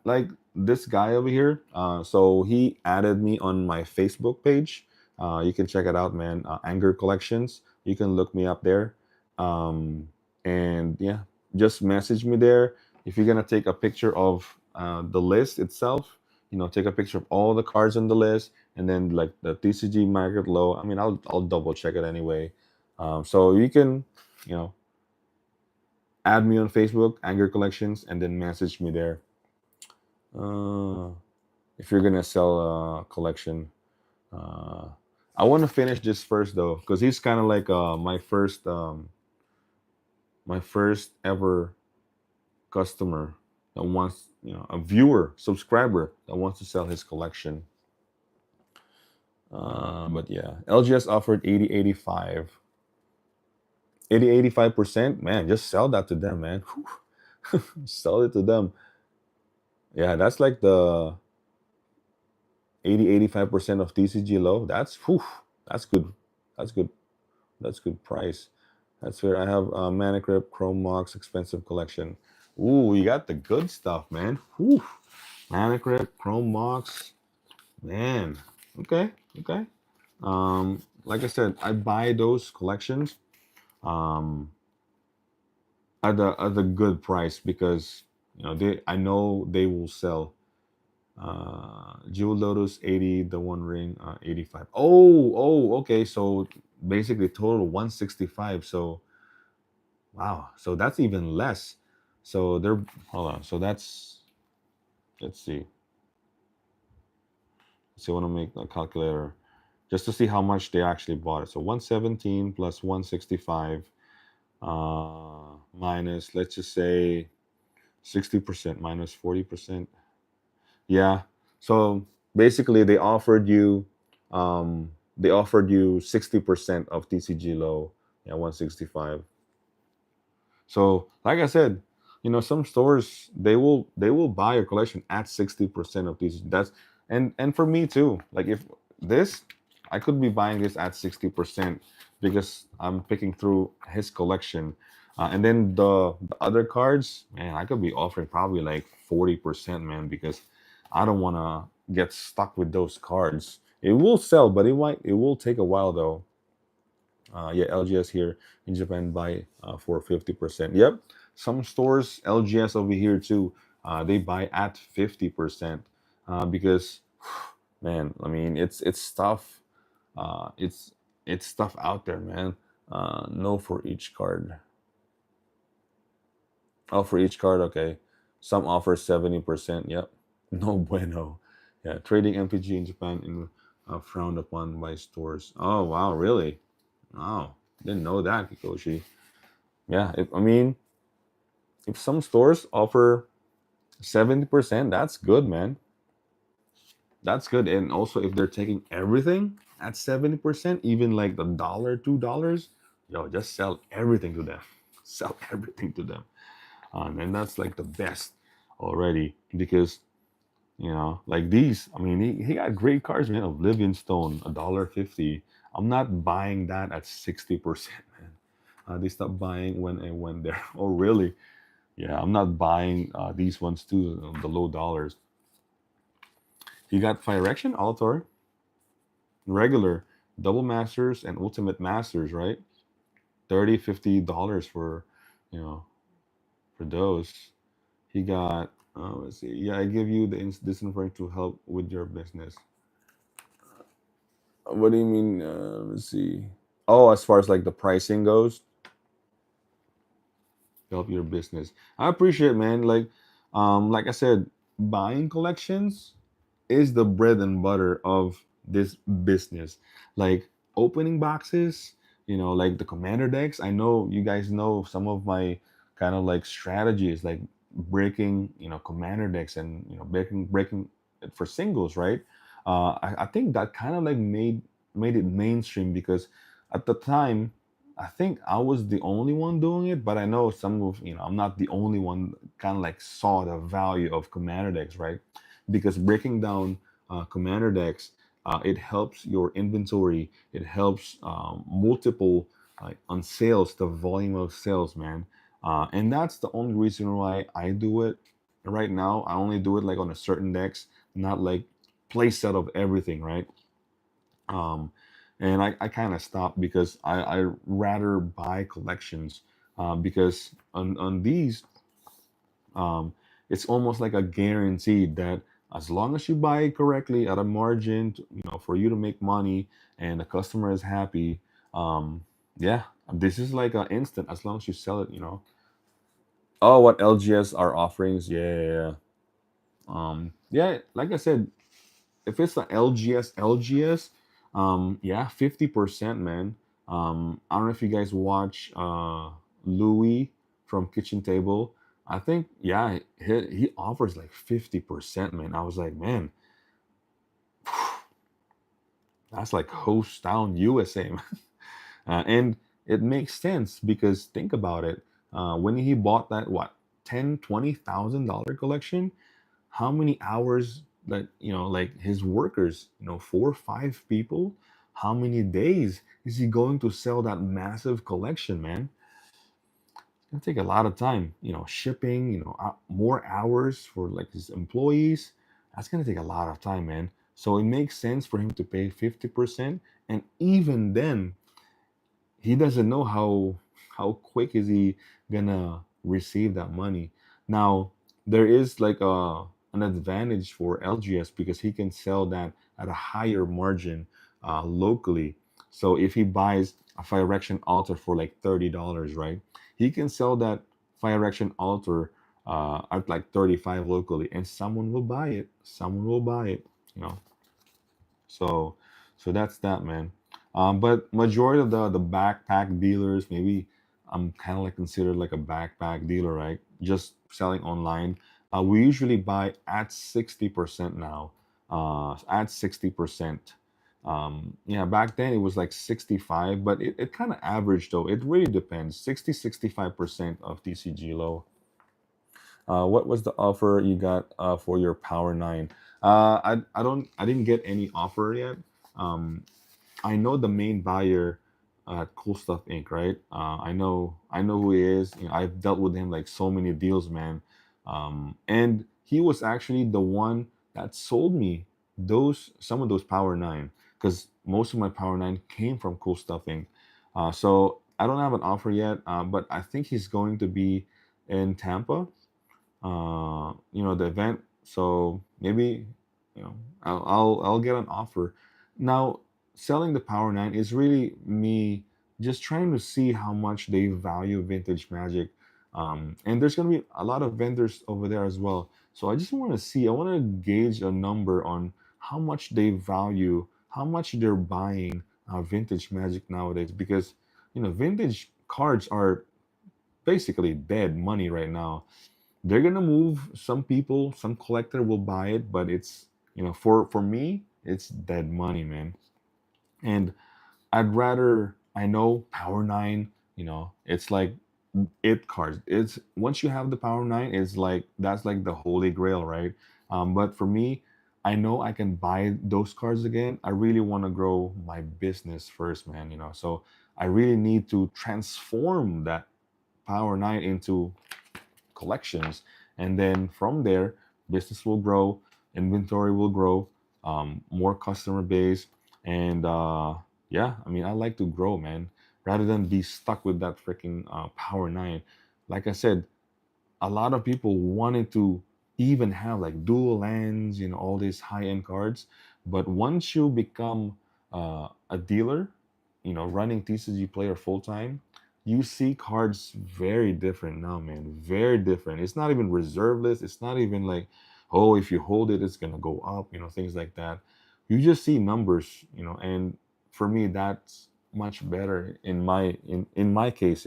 Like this guy over here. So he added me on my Facebook page. You can check it out, man. Anger Collections. You can look me up there. Um, and yeah, just message me there. If you're gonna take a picture of the list itself, take a picture of all the cards on the list, and then like the TCG market low. I mean, I'll double check it anyway. So you can, you know, add me on Facebook, Anger Collections, and then message me there. Uh, if you're gonna sell a collection. Uh, I want to finish this first though, because he's kind of like my first ever customer that wants, a viewer, subscriber that wants to sell his collection. But yeah, LGS offered 80, 85%. Man, just sell that to them, man. Sell it to them. Yeah, that's like the 85% of TCG low. That's good. That's good. That's good price. That's fair. I have Mana Crypt, Chrome Mox, expensive collection. Ooh, you got the good stuff, man. Whew. Mana Crypt, Chrome Mox, man. Okay, okay. Like I said, I buy those collections um at a good price because I know they will sell. Jewel Lotus 80, the One Ring 85. Oh, okay. So basically total 165. So wow, so that's even less. So they're hold on. So that's let's see. So I want to make a calculator just to see how much they actually bought it. So 117 plus 165 minus let's just say 60% minus 40%. Yeah. So basically they offered you 60% of TCG low. Yeah, 165. So, like I said, some stores they will buy your collection at 60% of these. And for me too. Like if this, I could be buying this at 60% because I'm picking through his collection, and then the other cards, man, I could be offering probably like 40%, man, because I don't want to get stuck with those cards. It will sell, but it will take a while though. Yeah, LGS here in Japan buy for 50%. Yep, some stores LGS over here too. They buy at 50% because, man, I mean it's stuff. It's stuff out there, man. No for each card. Oh, for each card, okay. Some offer 70%. Yep, no bueno. Yeah, trading MTG in Japan in frowned upon by stores. Oh wow, really? Wow, didn't know that, Kikoshi. Yeah, I mean, if some stores offer 70%, that's good, man. That's good. And also, if they're taking everything at 70%, even like the dollar, $2, yo, just sell everything to them. Sell everything to them. And that's like the best already because, like these, I mean, he got great cards, man. Oblivion Stone, $1.50. I'm not buying that at 60%, man. They stopped buying when I went there. Oh, really? Yeah, I'm not buying these ones too, the low dollars. You got Fire Action, Altor, regular, double masters, and ultimate masters, right? 30, $50 for, you know, for those. He got, let's see. Yeah, I give you this information to help with your business. What do you mean? Let's see. Oh, as far as like the pricing goes, help your business. I appreciate, man. Like I said, buying collections is the bread and butter of this business. Like opening boxes, like the commander decks. I know you guys know some of my kind of like strategies, like breaking, commander decks and breaking it for singles, right? I think that kind of like made it mainstream because at the time I think I was the only one doing it, but I know some of, I'm not the only one kind of like saw the value of commander decks, right? Because breaking down commander decks, it helps your inventory, it helps multiple on sales, the volume of sales, man. And that's the only reason why I do it right now. I only do it like on a certain decks, not like play set of everything, right? um, and I kind of stopped because I rather buy collections because on these um, it's almost like a guarantee that as long as you buy it correctly at a margin for you to make money and the customer is happy, um, yeah, this is like an instant as long as you sell it. Oh, what LGS are offerings? Yeah. Yeah, like I said, if it's the LGS, yeah, 50%, man. I don't know if you guys watch Louis from Kitchen Table. I think, yeah, he offers like 50%, man. I was like, man, that's like host down USA, man. And it makes sense because think about it. When he bought that, what, 10, $20,000 collection, how many hours that like his workers, 4 or 5 people, how many days is he going to sell that massive collection, man? It's gonna take a lot of time, shipping, more hours for like his employees. That's gonna take a lot of time, man. So it makes sense for him to pay 50%. And even then, he doesn't know how quick is he gonna receive that money. Now there is like an advantage for LGS because he can sell that at a higher margin locally. So if he buys a fire erection altar for like $30, right, he can sell that fire erection altar at like 35 locally, and someone will buy it. Someone will buy it. You know, so that's that, man. But majority of the backpack dealers, maybe I'm kind of like considered like a backpack dealer, right? Just selling online. We usually buy at 60% now. At 60%. Yeah, back then it was like 65, but it kind of averaged though. It really depends. 65% of TCG low. What was the offer you got for your Power Nine? I didn't get any offer yet. Um, I know the main buyer at Cool Stuff Inc. Right? I know who he is. I've dealt with him like so many deals, man. And he was actually the one that sold me those some of those Power Nine because most of my Power Nine came from Cool Stuff Inc. So I don't have an offer yet, but I think he's going to be in Tampa, the event. So maybe, I'll get an offer. Now, selling the Power Nine is really me just trying to see how much they value vintage Magic. And there's gonna be a lot of vendors over there as well. So I just want to see. I want to gauge a number on how much they value, how much they're buying vintage Magic nowadays. Because vintage cards are basically dead money right now. They're gonna move. Some people, some collector will buy it, but it's for me it's dead money, man. And I'd rather, I know Power Nine, it's like it cards. It's once you have the Power Nine, it's like that's like the holy grail, right? But for me, I know I can buy those cards again. I really want to grow my business first, man. So I really need to transform that Power Nine into collections, and then from there business will grow, inventory will grow, more customer base. And yeah, I mean, I like to grow, man, rather than be stuck with that freaking Power 9. Like I said, a lot of people wanted to even have like dual lands, all these high-end cards. But once you become a dealer, running TCG player full time, you see cards very different now, man. Very different. It's not even reserve list. It's not even like, oh, if you hold it, it's gonna go up. Things like that. You just see numbers. And for me, that's much better in my case.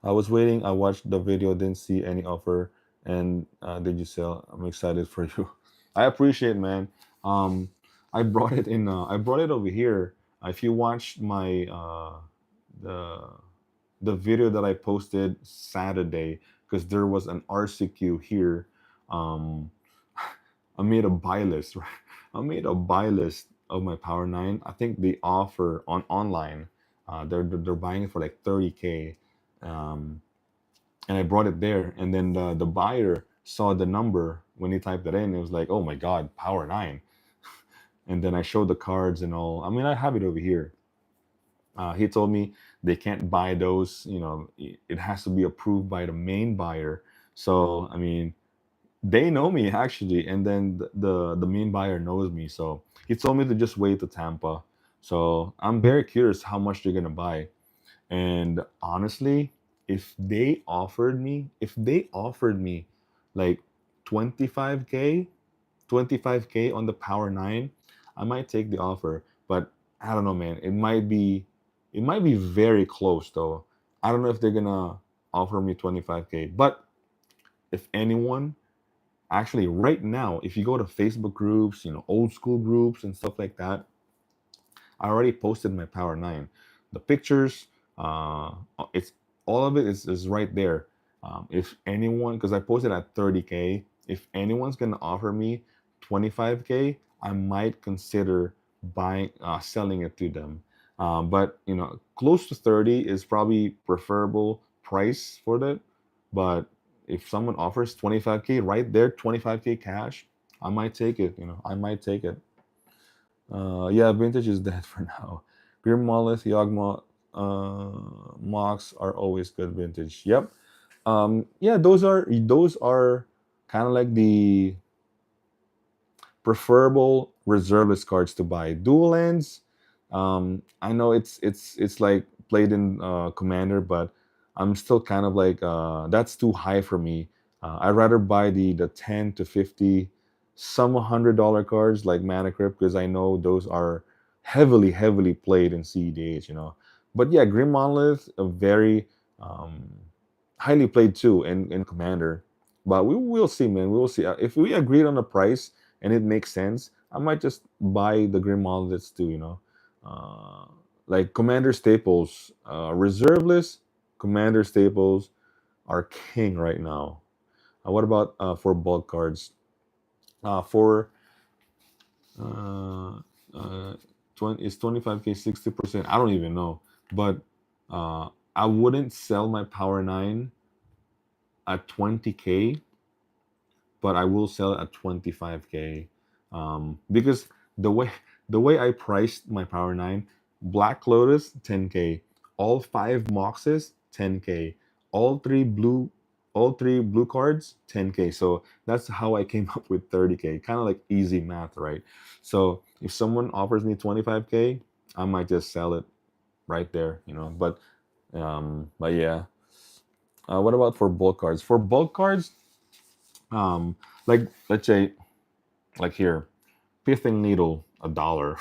I was waiting. I watched the video, didn't see any offer, and did you sell? I'm excited for you. I appreciate, man. Um, I brought it in. I brought it over here. If you watched my the the video that I posted Saturday, because there was an RCQ here. Um, I made a buy list. Right? I made a buy list of my Power Nine. I think they offer online. They're buying it for like 30K. Um, and I brought it there, and then the buyer saw the number when he typed it in. It was like, oh my god, Power Nine. And then I showed the cards and all. I mean, I have it over here. He told me they can't buy those. It has to be approved by the main buyer. So I mean, they know me actually, and then the main buyer knows me. So he told me to just wait to Tampa. So I'm very curious how much they're gonna buy. And honestly, if they offered me like 25K, 25K on the Power 9, I might take the offer. But I don't know, man. It might be very close though. I don't know if they're gonna offer me 25K. But if anyone, actually right now, if you go to Facebook groups, old school groups and stuff like that, I already posted my Power 9. The pictures, it's all of it is right there. If anyone, because I posted at 30K, if anyone's gonna offer me 25K, I might consider selling it to them. But close to 30 is probably preferable price for that. But if someone offers 25K right there, 25K cash, I might take it. I might take it. Yeah, vintage is dead for now. Grim Monolith, Yawgmoth, Mox are always good vintage. Yep. Yeah, those are kind of like the preferable reservist cards to buy. Dual lands, I know it's like played in Commander, but I'm still kind of like that's too high for me. I'd rather buy the 10 to 50, some $100 cards like Mana Crypt, because I know those are heavily played in CEDH. But yeah, Grim Monolith, a very um, highly played too in Commander. But we will see, man. We will see. If we agreed on a price and it makes sense, I might just buy the Grim Monoliths too. Uh, like Commander staples, reserve list. Commander staples are king right now. What about for bulk cards? For uh, uh, 20 is 25K 60%. I don't even know, but I wouldn't sell my Power Nine at 20K, but I will sell it at 25K, because the way the way I priced my Power Nine, Black Lotus 10K, all five Moxes 10K, all three blue all three blue cards 10K. So that's how I came up with 30K. Kind of like easy math, right? So if someone offers me 25K, I might just sell it right there. But yeah. What about for bulk cards? For bulk cards, like let's say like here, pithing needle $1.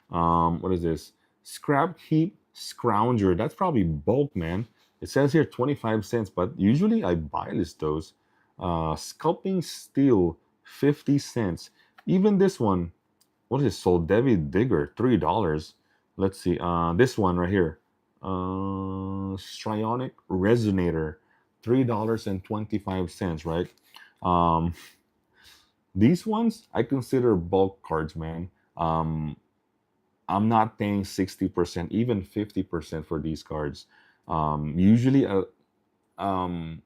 What is this? Scrap heap scrounger. That's probably bulk, man. It says here 25 cents, but usually I buy list those. Sculpting steel 50 cents. Even this one, what is this? Soldevi Digger $3. Let's see. This one right here. Strionic Resonator $3.25, right? Um, these ones I consider bulk cards, man. I'm not paying 60%, even 50% for these cards. Um, usually, uh, um,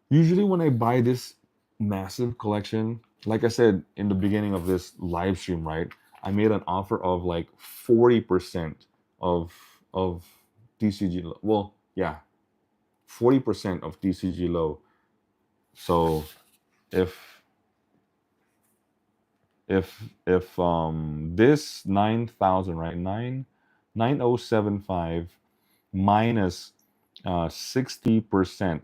usually when I buy this massive collection, like I said in the beginning of this live stream, right? I made an offer of like 40% of of TCG. Well, yeah, 40% of TCG low. So if If this 9,000, right, 9075 minus 60%,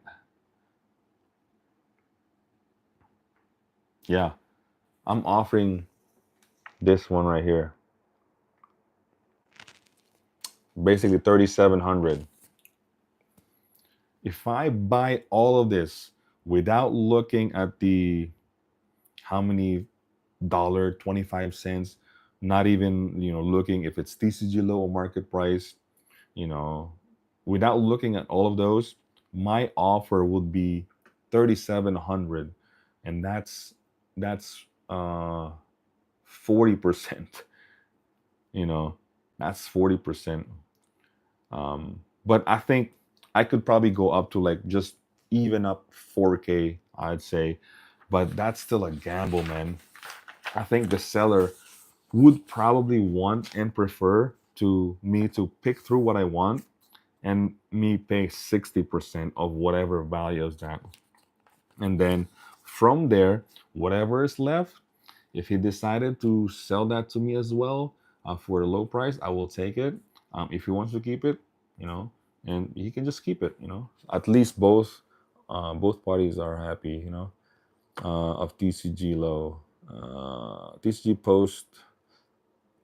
yeah, I'm offering this one right here, basically 3,700. If I buy all of this without looking at the how many dollar 25 cents, not even looking if it's TCG low or market price, you know, without looking at all of those, my offer would be 3,700, and that's 40%. You know, that's 40%. But I think I could probably go up to like just even up 4K, I'd say, but that's still a gamble, man. I think the seller would probably want and prefer to me to pick through what I want and me pay 60% of whatever value is that. And then from there, whatever is left, if he decided to sell that to me as well for a low price, I will take it. If he wants to keep it, you know, and he can just keep it, At least both parties are happy, of TCG low. TCG post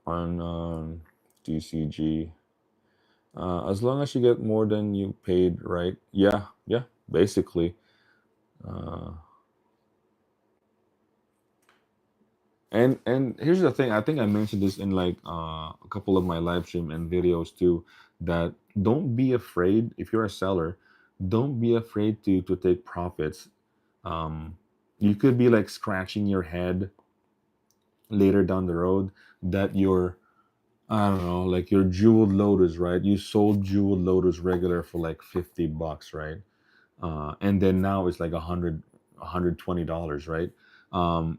on TCG. As long as you get more than you paid, right? Yeah, yeah, basically. Uh, and here's the thing. I think I mentioned this in like a couple of my live stream and videos too. That don't be afraid if you're a seller. Don't be afraid to take profits. Um, you could be like scratching your head later down the road that your I don't know, like your jeweled lotus, right? You sold jeweled lotus regular for like $50, right? And then now it's like $120, right?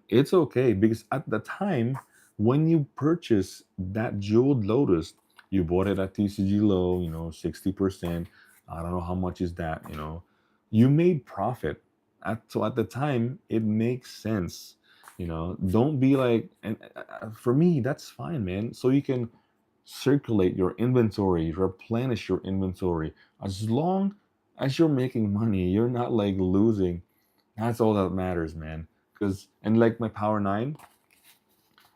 It's okay because at the time when you purchase that jeweled lotus, you bought it at TCG low, 60%. I don't know how much is that, you made profit. So at the time, it makes sense. Don't be like, and for me, that's fine, man. So you can circulate your inventory, replenish your inventory. As long as you're making money, you're not like losing. That's all that matters, man. Because and like my Power 9,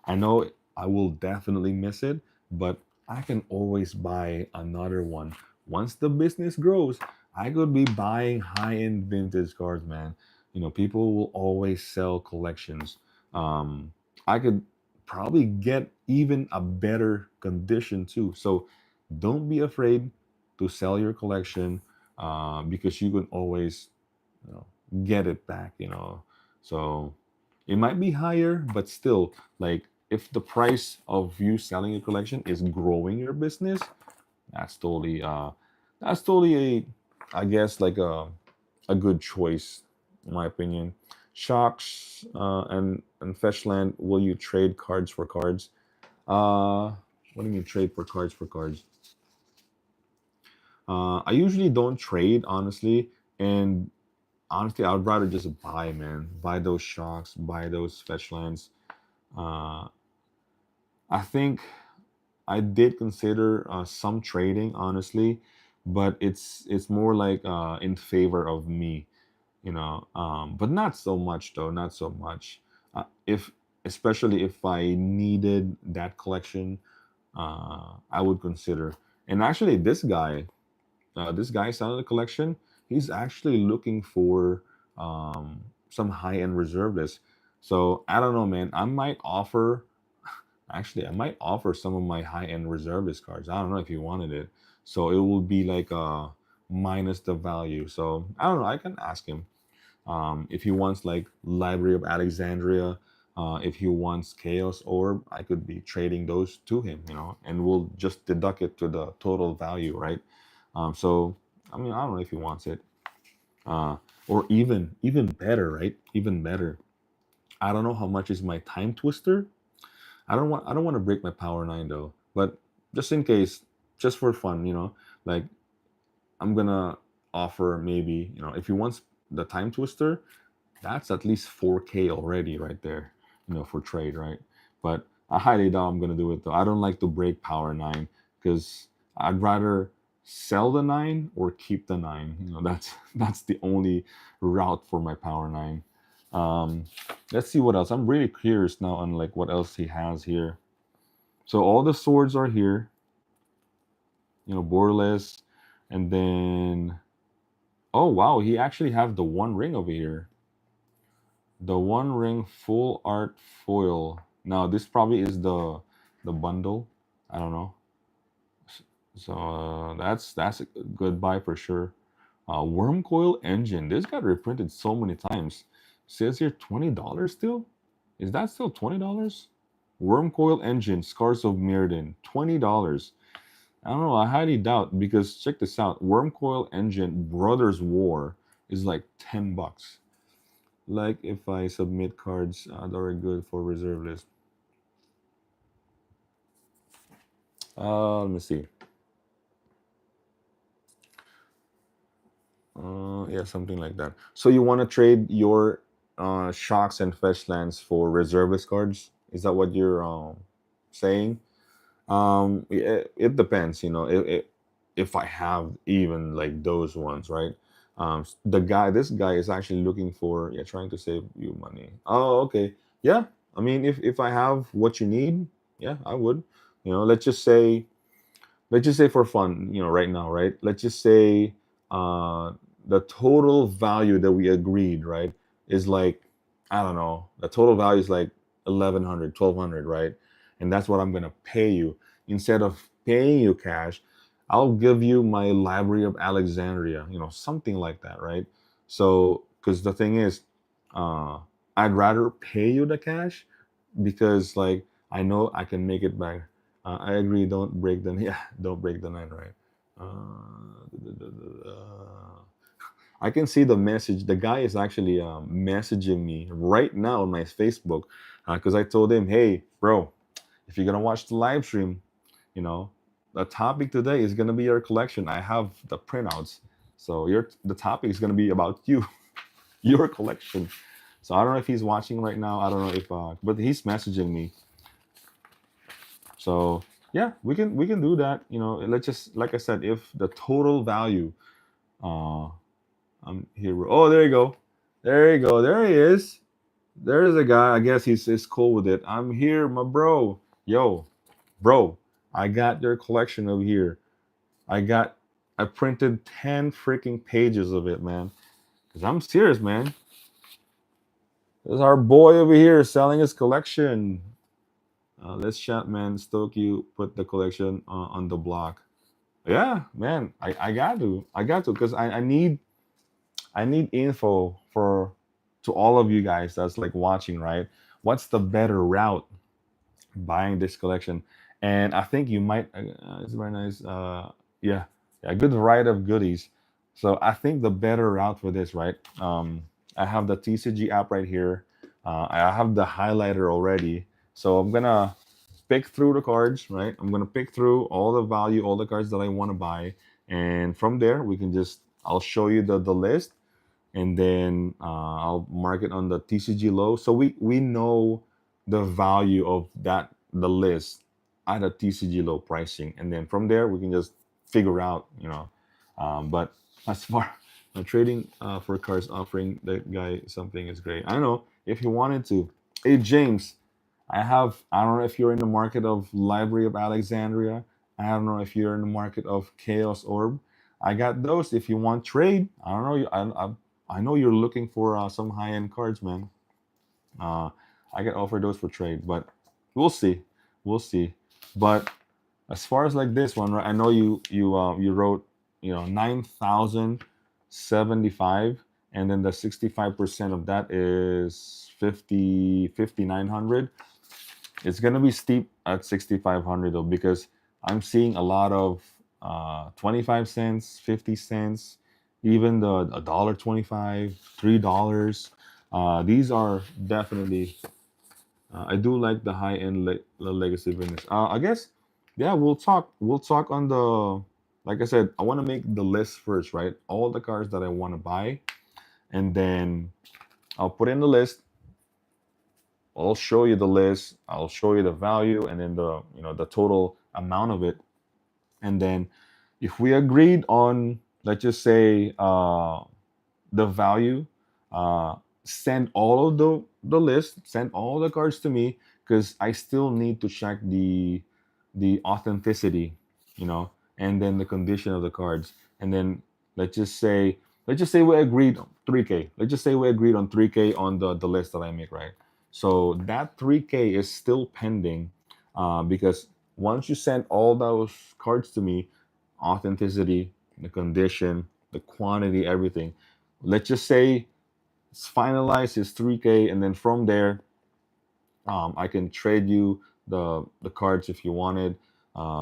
I know I will definitely miss it, but I can always buy another one. Once the business grows, I could be buying high-end vintage cards, man. People will always sell collections. I could probably get even a better condition too. So don't be afraid to sell your collection because you can always you know, get it back. So it might be higher, but still, like if the price of you selling a collection is growing your business, that's totally a, I guess, like a good choice in my opinion. Shocks and Fetchland, will you trade cards for cards? What do you mean trade for cards for cards? I usually don't trade, honestly, and honestly, I would rather just buy, man. Buy those shocks, buy those Fetchlands. Uh, I think I did consider some trading, honestly, but it's more like in favor of me, but not so much though, not so much. If especially if I needed that collection, I would consider. And actually, this guy selling the collection, he's actually looking for some high-end reserve list. So I don't know, man. I might offer some of my high-end reserve list cards. I don't know if he wanted it. So it will be like minus the value. So I don't know. I can ask him if he wants like Library of Alexandria. If he wants Chaos Orb, I could be trading those to him, and we'll just deduct it to the total value, right? So I mean, I don't know if he wants it, or even better, right? Even better. I don't know how much is my Time Twister. I don't want to break my Power 9 though, but just in case, just for fun, like I'm gonna offer maybe, if he wants the Time Twister, that's at least 4K already right there, for trade, right? But I highly doubt I'm gonna do it though. I don't like to break power nine because I'd rather sell the nine or keep the nine. You know, that's the only route for my power nine. Um, let's see what else. I'm really curious now on like what else he has here. So all the swords are here. You know, borderless, and then oh wow, he actually have the one ring over here. The one ring full art foil. Now this probably is the bundle. I don't know. So that's a good buy for sure. Worm coil engine. This got reprinted so many times. Says here $20 still. Is that still $20? Worm coil engine. Scars of Mirrodin. $20. I don't know. I highly doubt because check this out. Worm coil engine Brothers War is like $10. Like if I submit cards that are good for reserve list. Let me see. Yeah, something like that. So you want to trade your shocks and fetch lands for reservist cards? Is that what you're saying? It depends. You know, if I have even like those ones, right? This guy is actually looking for, yeah, trying to save you money. Oh, okay, yeah. I mean, if I have what you need, yeah, I would. You know, let's just say for fun, you know, right now, right? Let's just say uh, the total value that we agreed, right, is like, I don't know, the total value is like 1100, 1200, right? And that's what I'm going to pay you. Instead of paying you cash, I'll give you my Library of Alexandria, you know, something like that, right? So, because the thing is, uh, I'd rather pay you the cash because, like, I know I can make it back. I agree. Don't break the yeah. Don't break the nine, right? I can see the message. The guy is actually messaging me right now on my Facebook because I told him, "Hey, bro, if you're gonna watch the live stream, you know, the topic today is gonna be your collection. I have the printouts, so the topic is gonna be about you, your collection." So I don't know if he's watching right now. I don't know if, but he's messaging me. So yeah, we can do that. You know, let's just like I said, if the total value, uh, I'm here. Oh, there you go, there you go, there he is. There's a guy. I guess he's cool with it. I'm here, my bro. Yo, bro, I got your collection over here. I printed 10 freaking pages of it, man. Cause I'm serious, man. There's our boy over here selling his collection. Let's chat, man. Stoke, you put the collection on the block. Yeah, man. I got to, because I need info for to all of you guys that's like watching, right? What's the better route buying this collection? And I think you might. It's very nice. Yeah, yeah, good variety of goodies. So I think the better route for this, right? I have the TCG app right here. I have the highlighter already. So I'm gonna pick through the cards, right? I'm gonna pick through all the value, all the cards that I want to buy, and from there we can just I'll show you the list, and then I'll mark it on the TCG low, so we know the value of the list at a TCG low pricing, and then from there we can just figure out, you know. But as far trading for cards, offering that guy something is great. I don't know if he wanted to. Hey James, I don't know if you're in the market of Library of Alexandria. I don't know if you're in the market of Chaos Orb. I got those if you want trade. I don't know. I know you're looking for some high end cards, man. Uh, I can offer those for trade, but we'll see. We'll see. But as far as like this one, right? I know you wrote, you know, 9,075, and then the 65% of that is 5,900. It's gonna be steep at 6,500 though, because I'm seeing a lot of 25 cents, 50 cents, even the $1.25, $3. These are definitely. I do like the high end legacy business. I guess, yeah, we'll talk. We'll talk on the. Like I said, I want to make the list first, right? All the cards that I want to buy, and then I'll put in the list, I'll show you the list, I'll show you the value, and then the, the total amount of it. And then if we agreed on, let's just say, the value, uh, send all of the list, send all the cards to me, because I still need to check the authenticity, and then the condition of the cards. And then let's just say let's just say we agreed on 3K. Let's just say we agreed on 3K on the list that I make, right? So that 3K is still pending, because once you send all those cards to me, authenticity, the condition, the quantity, everything. Let's just say it's finalized, it's 3K, and then from there, I can trade you the cards if you wanted.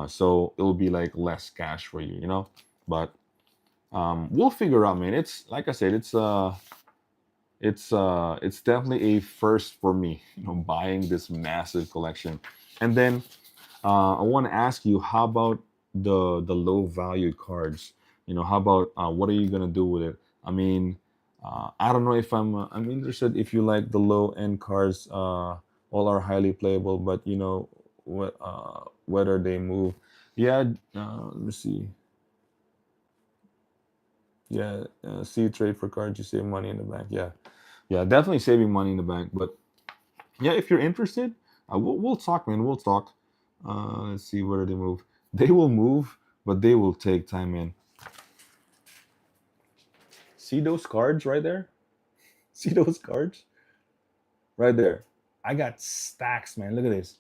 So it'll be like less cash for you, But we'll figure out, man. It's like I said, it's definitely a first for me, buying this massive collection. And then I want to ask you, how about the low value cards? How about what are you gonna do with it? I mean, I don't know if I'm interested if you like the low end cards. All are highly playable, but whether they move. Yeah, let me see. Yeah, see trade for cards, you save money in the bank. Yeah, yeah, definitely saving money in the bank. But yeah, if you're interested, we'll talk, man. We'll talk. Let's see where they move. They will move, but they will take time, man. See those cards right there? See those cards right there? I got stacks, man. Look at this.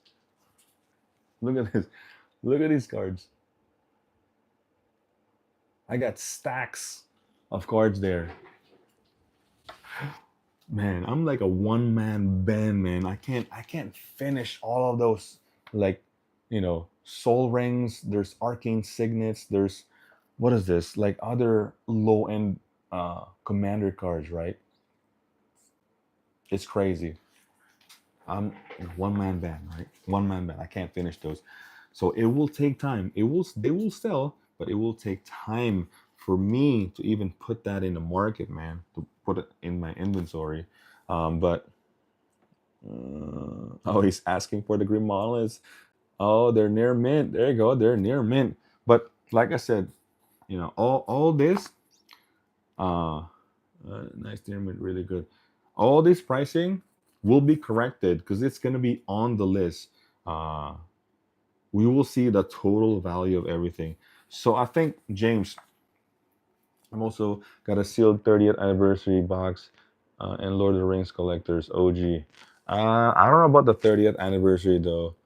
Look at this. Look at these cards. I got stacks of cards there. Man, I'm like a one man band, man. I can't finish all of those, like, soul rings, there's arcane signets, there's, what is this? Like other low end commander cards, right? It's crazy. I'm one man band, right? One man band. I can't finish those. So it will take time. They will sell, but it will take time for me to even put that in the market, man, to put it in my inventory. But oh, he's asking for the green monoliths. Oh, they're near mint. There you go. They're near mint. But like I said, all this, uh, nice near mint, really good. All this pricing will be corrected because it's gonna be on the list. Uh, we will see the total value of everything. So I think, James, I'm also got a sealed 30th anniversary box, and Lord of the Rings collectors OG. I don't know about the 30th anniversary though.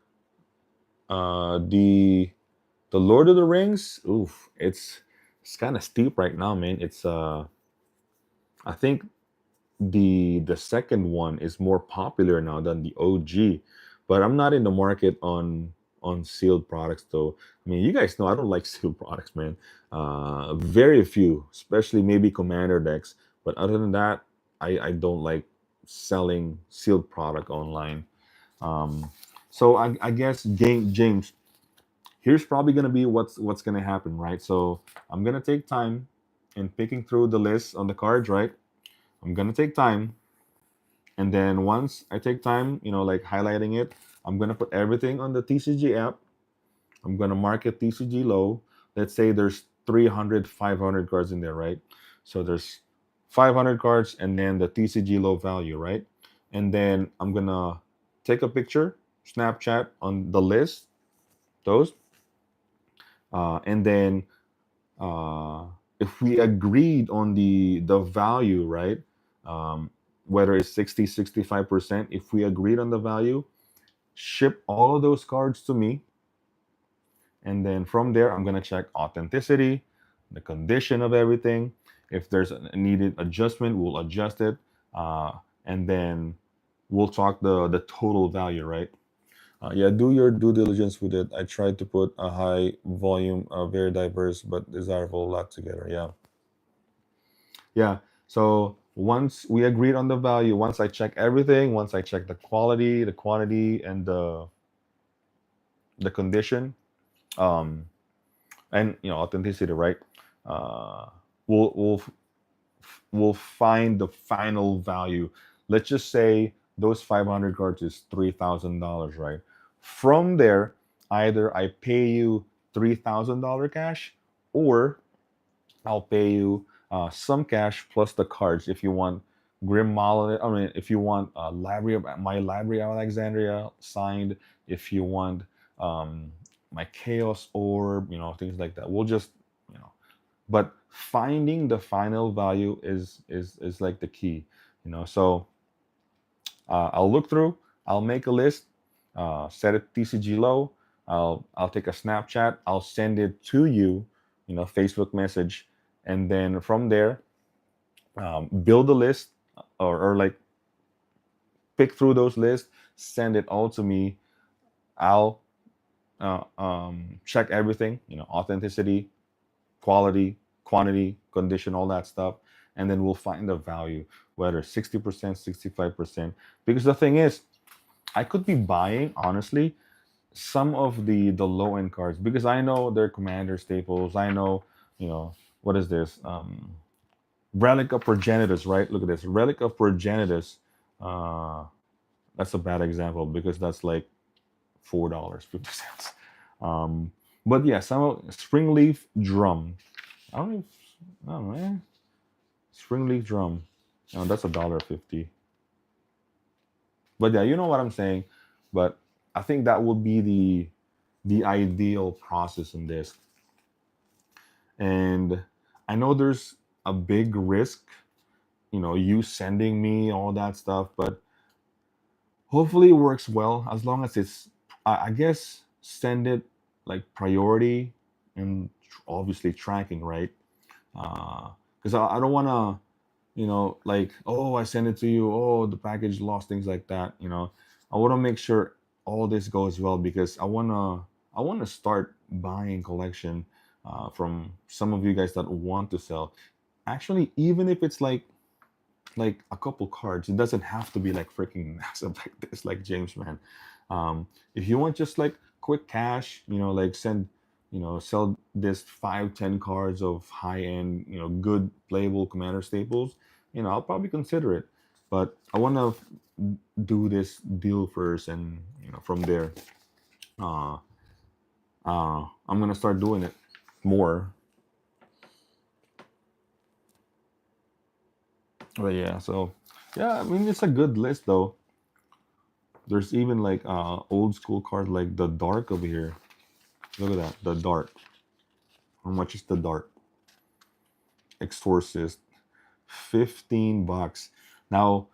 The Lord of the Rings, oof, it's kind of steep right now, man. It's I think the second one is more popular now than the OG, but I'm not in the market on sealed products though. I mean, you guys know I don't like sealed products, man. Very few, especially maybe commander decks. But other than that, I don't like selling sealed product online. Um, so I guess James, here's probably gonna be what's gonna happen, right? So I'm gonna take time in picking through the list on the cards, right? I'm gonna take time, and then once I take time, like highlighting it, I'm gonna put everything on the TCG app. I'm gonna market TCG low. Let's say there's 300, 500 cards in there, right? So there's 500 cards, and then the TCG low value, right? And then I'm gonna take a picture, Snapchat on the list, those, and then uh, if we agreed on the value, right? Um, whether it's 60, 65%, if we agreed on the value, ship all of those cards to me. And then from there, I'm going to check authenticity, the condition of everything. If there's a needed adjustment, we'll adjust it. Uh, and then we'll talk the total value, right? Yeah, do your due diligence with it. I tried to put a high volume, very diverse but desirable lot together. Yeah, yeah. So once we agreed on the value, once I check everything, once I check the quality, the quantity, and the condition, um, and authenticity, right? Uh, we'll we'll we'll find the final value. Let's just say those 500 cards is $3,000, right? From there, either I pay you $3,000 cash, or I'll pay you some cash plus the cards if you want Grim Mallet. I mean, if you want my Library of Alexandria signed, if you want um, my Chaos Orb, things like that. We'll just, you know, but finding the final value is like the key, So I'll look through. I'll make a list. Set it TCG low. I'll take a Snapchat. I'll send it to you, Facebook message, and then from there, build a list, or like pick through those lists, send it all to me. I'll check everything, authenticity, quality, quantity, condition, all that stuff, and then we'll find the value, whether 60%, 65%. Because the thing is, I could be buying, honestly, some of the low end cards because I know they're commander staples. I know, what is this? Relic of Progenitus, right? Look at this. Relic of Progenitus. Uh, that's a bad example because that's like $4.50. Um, but yeah, some Springleaf Drum. I don't know. I don't know. Springleaf Drum. No, that's $1.50. But yeah, you know what I'm saying. But I think that would be the ideal process in this. And I know there's a big risk, you sending me all that stuff, but hopefully it works well as long as it's, I guess, send it like priority and obviously tracking, right? Because I don't want to, like, oh, I send it to you, oh, the package lost, things like that. I want to make sure all this goes well because I want to start buying collection from some of you guys that want to sell. Actually, even if it's like a couple cards, it doesn't have to be like freaking massive like this, like James, man. If you want just like quick cash, like sell this 5-10 cards of high end, good playable commander staples, I'll probably consider it. But I want to do this deal first, and from there, uh, I'm gonna start doing it more. But yeah, so yeah, I mean it's a good list though. There's even like old school cards like the Dark over here. Look at that, the Dark. How much is the Dark? Exorcist, $15. Now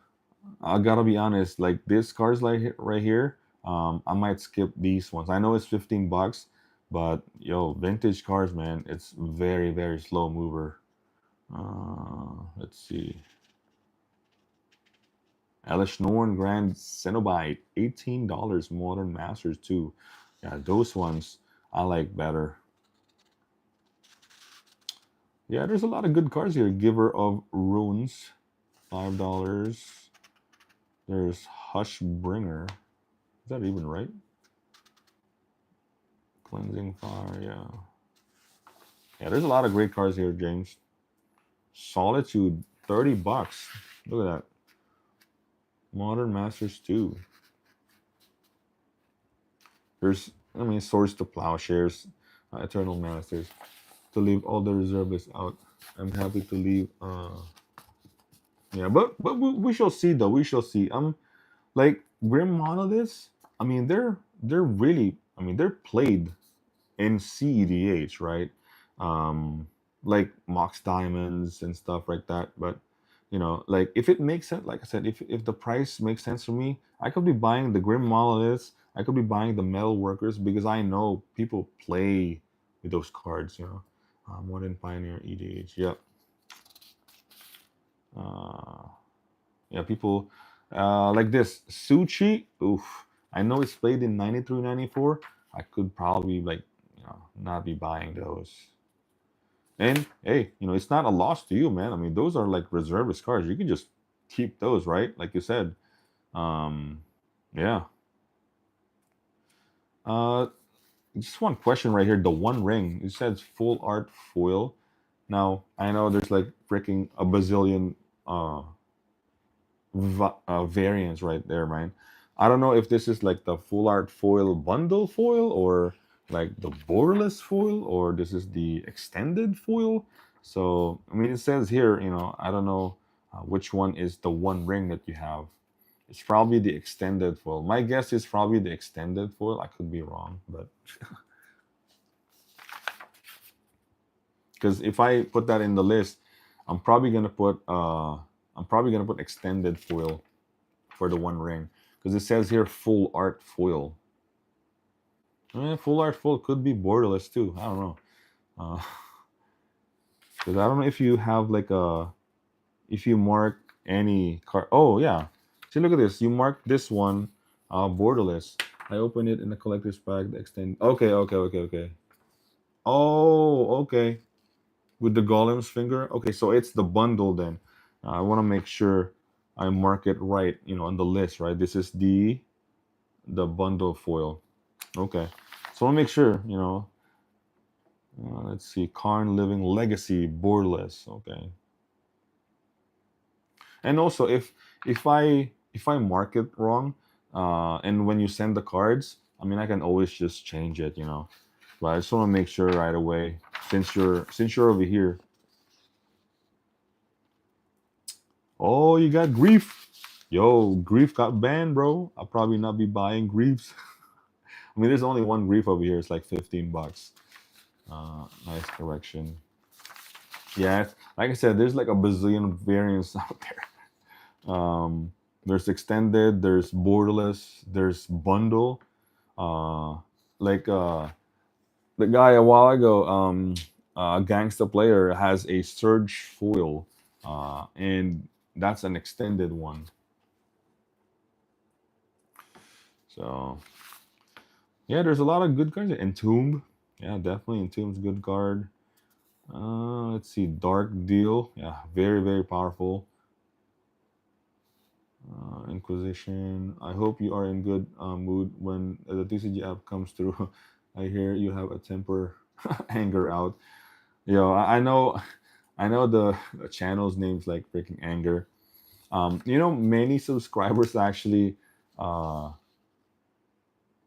I gotta be honest, like this cards like right here, I might skip these ones. I know it's $15, but yo, vintage cards, man, it's very very slow mover. Let's see. Elish Norn Grand Cenobite, $18. Modern Masters too. Yeah, those ones I like better. Yeah, there's a lot of good cards here. Giver of Runes, $5. There's Hushbringer. Is that even right? Cleansing Fire, yeah. Yeah, there's a lot of great cards here, James. Solitude, $30. Look at that. Modern Masters 2. There's, Swords to Plowshares, Eternal Masters. To leave all the reserve lists out. I'm happy to leave. Yeah, but we shall see though. We shall see. Like Grim Monoliths. They're really. They're played in CEDH, right? Like Mox Diamonds and stuff like that. But like if it makes sense, like I said, if the price makes sense for me, I could be buying the Grim Monoliths. I could be buying the Metal Workers because I know people play with those cards. Modern Pioneer EDH. Yep. Uh, yeah, people like this Suchi. Oof. I know it's played in 93, 94. I could probably like not be buying those. And hey, it's not a loss to you, man. Those are like reservist cards. You can just keep those, right? Like you said. Um, yeah. Uh, just one question right here. The One Ring. It says full art foil. Now I know there's like freaking a bazillion variants right there, man. I don't know if this is like the full art foil bundle foil, or like the borderless foil, or this is the extended foil. So I mean, it says here, I don't know which one is the one ring that you have. It's probably the extended foil. My guess is probably the extended foil. I could be wrong, but because if I put that in the list, I'm probably gonna put extended foil for the one ring, because it says here full art foil. Full art foil could be borderless too. I don't know. Because I don't know if you have like if you mark any card. Oh yeah, see, look at this. You mark this one borderless. I open it in the collector's pack. The extend. Okay, okay, okay, okay. Oh, okay. With the golem's finger. Okay, so it's the bundle then. I want to make sure I mark it right. On the list, right? This is the bundle foil. Okay, so I'll make sure. Let's see, Karn Living Legacy borderless. Okay, and also if I mark it wrong, and when you send the cards, I mean I can always just change it. But I just want to make sure right away, since you're over here. Oh, you got Grief. Yo, Grief got banned, bro. I'll probably not be buying Griefs. I mean, there's only one Grief over here. It's like $15. Nice correction. Yeah, like I said, there's like a bazillion variants out there. There's extended, there's borderless, there's bundle. Like the guy a while ago, Gangsta Player has a Surge foil, and that's an extended one. So yeah, there's a lot of good cards. Entomb, yeah, definitely Entomb's good card. Let's see, Dark Deal, yeah, very very powerful. Inquisition. I hope you are in good mood when the TCG app comes through. I hear you have a temper anger out. Yo, I know, I know the channel's name's like freaking anger. Many subscribers actually, uh,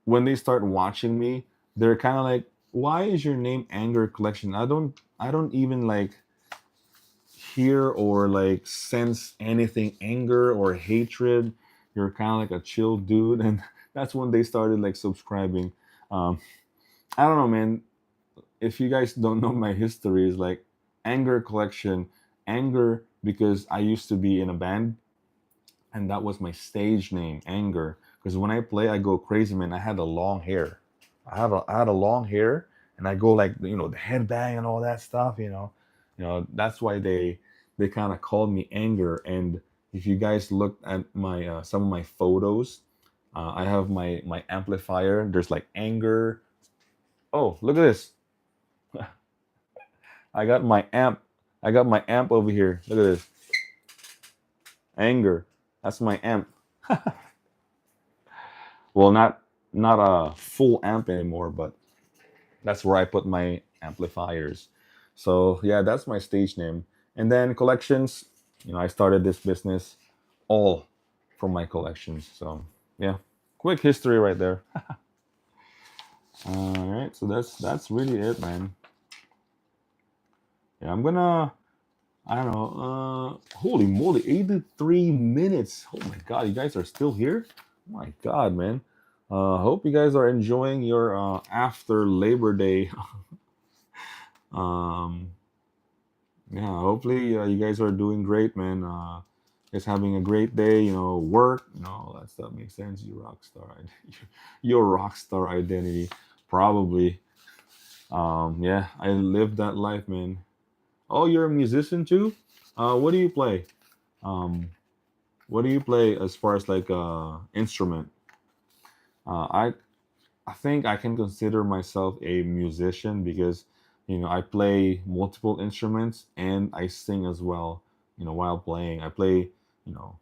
when they start watching me, they're kind of like, "Why is your name Anger Collection?" I don't even like hear or like sense anything anger or hatred. You're kind of like a chill dude, and that's when they started like subscribing. um I don't know, man. If you guys don't know my history, is like Anger Collection. Anger because I used to be in a band, and that was my stage name, Anger, because when I play I go crazy, man. I had a long hair. I had a long hair, and I go like the headbang and all that stuff. That's why they kind of called me Anger. And if you guys look at my some of my photos, I have my amplifier. There's like Anger. Oh, look at this. I got my amp. I got my amp over here. Look at this. Anger. That's my amp. Well, not a full amp anymore, but that's where I put my amplifiers. So yeah, that's my stage name. And then collections. I started this business all from my collections. So yeah, quick history right there. All right, so that's really it, man. Yeah, I'm gonna. I don't know. Holy moly, 83 minutes. Oh my god, you guys are still here? Oh my god, man. Hope you guys are enjoying your after Labor Day. um, yeah, hopefully you guys are doing great, man. Guys having a great day. Work. All that stuff makes sense. You rock star. Your rock star identity, probably. Yeah, I lived that life, man. Oh, you're a musician too? What do you play? Um, what do you play as far as like instrument? Uh, I I think I can consider myself a musician because I play multiple instruments and I sing as well. While playing, I play you know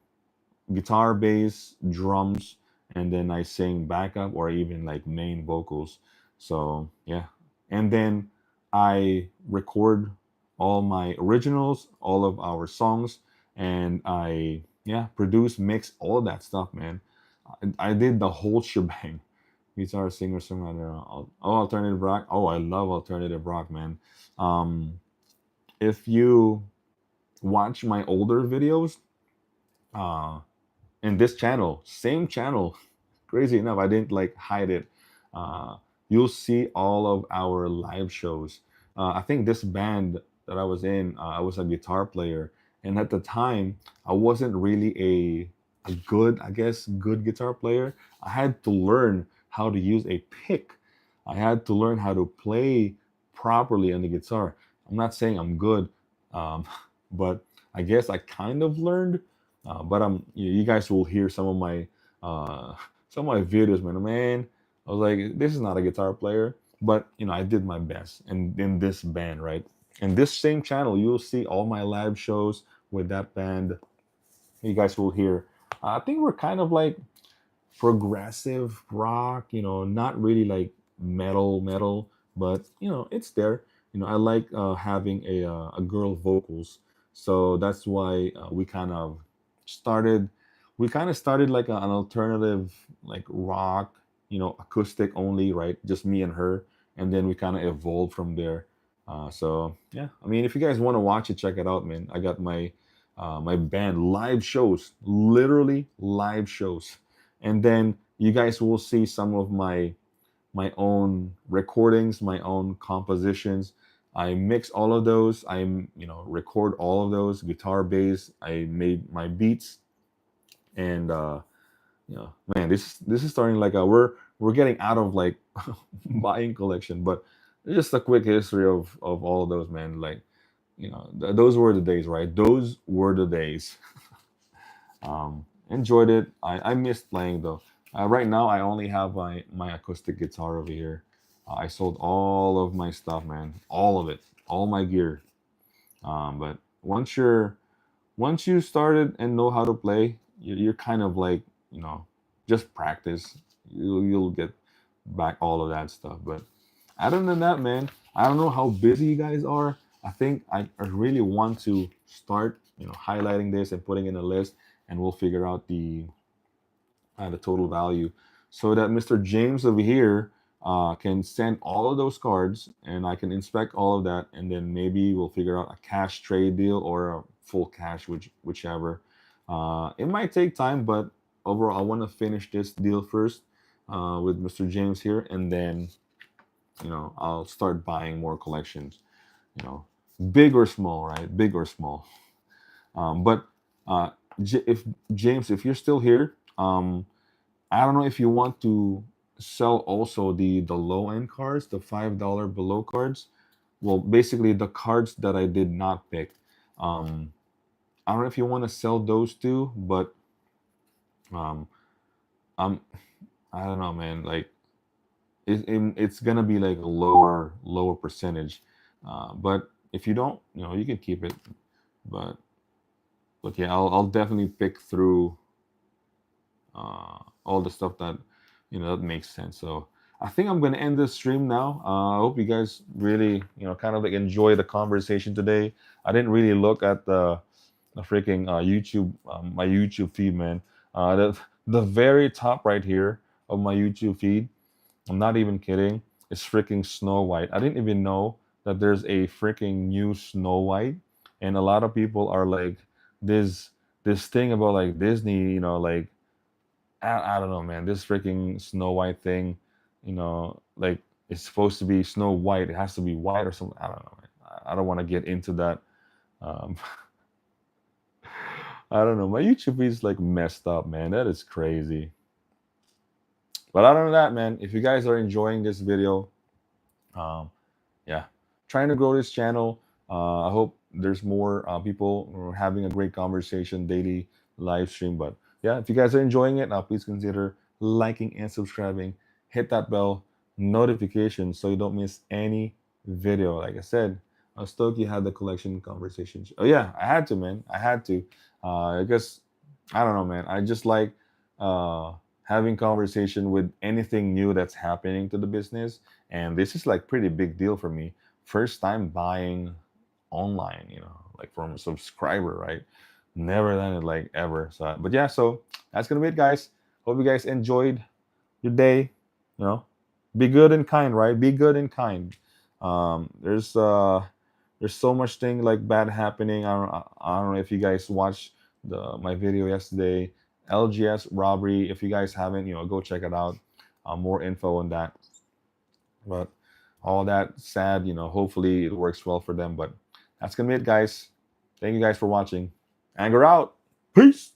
guitar, bass, drums, and then I sing backup or even like main vocals. So yeah, and then I record all my originals, all of our songs, and I Yeah, produce, mix, all of that stuff, man. I did the whole shebang. Guitar, singer, songwriter, alternative rock. Oh, I love alternative rock, man. Um, if you watch my older videos, uh, in this channel, same channel, crazy enough, I didn't like hide it. Uh, you'll see all of our live shows. I think this band that I was in, I was a guitar player, and at the time, I wasn't really a good, I guess, good guitar player. I had to learn how to use a pick. I had to learn how to play properly on the guitar. I'm not saying I'm good, um, but I guess I kind of learned. But you guys will hear uh, some of my videos, man. Man, I was like, this is not a guitar player, but I did my best in this band, right? In this same channel, you'll see all my live shows with that band. You guys will hear. I think we're kind of like progressive rock, not really like metal, but it's there. I like having a girl vocals, so that's why started we kind of started like an alternative, like rock, acoustic only, right? Just me and her, and then we kind of evolved from there. So yeah, I mean, if you guys want to watch it, check it out, man. I got my band live shows, literally live shows, and then you guys will see some of my own recordings, my own compositions. I mix all of those. Record all of those, guitar, bass. I made my beats, and man, this is starting like we're getting out of like buying collection, but just a quick history of all of those, man. Like those were the days, right? Those were the days. Enjoyed it. I missed playing though. Right now, I only have my acoustic guitar over here. I sold all of my stuff, man, all of it, all my gear. But once you started and know how to play, you're kind of like just practice. You'll get back all of that stuff. But other than that, man, I don't know how busy you guys are. I think I really want to start highlighting this and putting in a list, and we'll figure out the total value, so that Mr. James over here can send all of those cards, and I can inspect all of that, and then maybe we'll figure out a cash trade deal or a full cash, whichever. It might take time, but overall, I want to finish this deal first with Mr. James here, and then I'll start buying more collections. You know, big or small, right? Big or small. But uh, if James, if you're still here, I don't know if you want to sell also the low end cards, the $5 below cards. Well, basically the cards that I did not pick. Um, I don't know if you want to sell those too, but um, I'm I don't know, man. Like it's gonna be like a lower percentage. But if you don't, you can keep it. But yeah, I'll definitely pick through all the stuff that that makes sense. So I think I'm gonna end this stream now. I hope you guys really kind of like enjoy the conversation today. I didn't really look at the freaking YouTube, my YouTube feed, man. The very top right here of my YouTube feed, I'm not even kidding, it's freaking Snow White. I didn't even know that there's a freaking new Snow White, and a lot of people are like this this thing about like Disney, like I don't know, man. This freaking Snow White thing, like it's supposed to be Snow White. It has to be white or something. I don't know, man. I don't want to get into that. Um, I don't know. My YouTube is like messed up, man. That is crazy. But other than that, man, if you guys are enjoying this video, um, yeah, trying to grow this channel. I hope there's more people who are having a great conversation daily live stream. But yeah, if you guys are enjoying it, please consider liking and subscribing. Hit that bell notification so you don't miss any video. Like I said, I was stoked you had the collection conversations. Oh yeah, I had to, man. I had to. I guess I don't know, man. I just like uh, having conversation with anything new that's happening to the business, and this is like pretty big deal for me. First time buying online, like from a subscriber, right? Never done it like ever. So, but yeah, so that's gonna be it, guys. Hope you guys enjoyed your day. You know, be good and kind, right? Be good and kind. There's so much thing like bad happening. I don't know if you guys watched my video yesterday, LGS robbery. If you guys haven't, go check it out. More info on that. But all that sad, hopefully it works well for them. But that's gonna be it, guys. Thank you guys for watching. Anger out. Peace.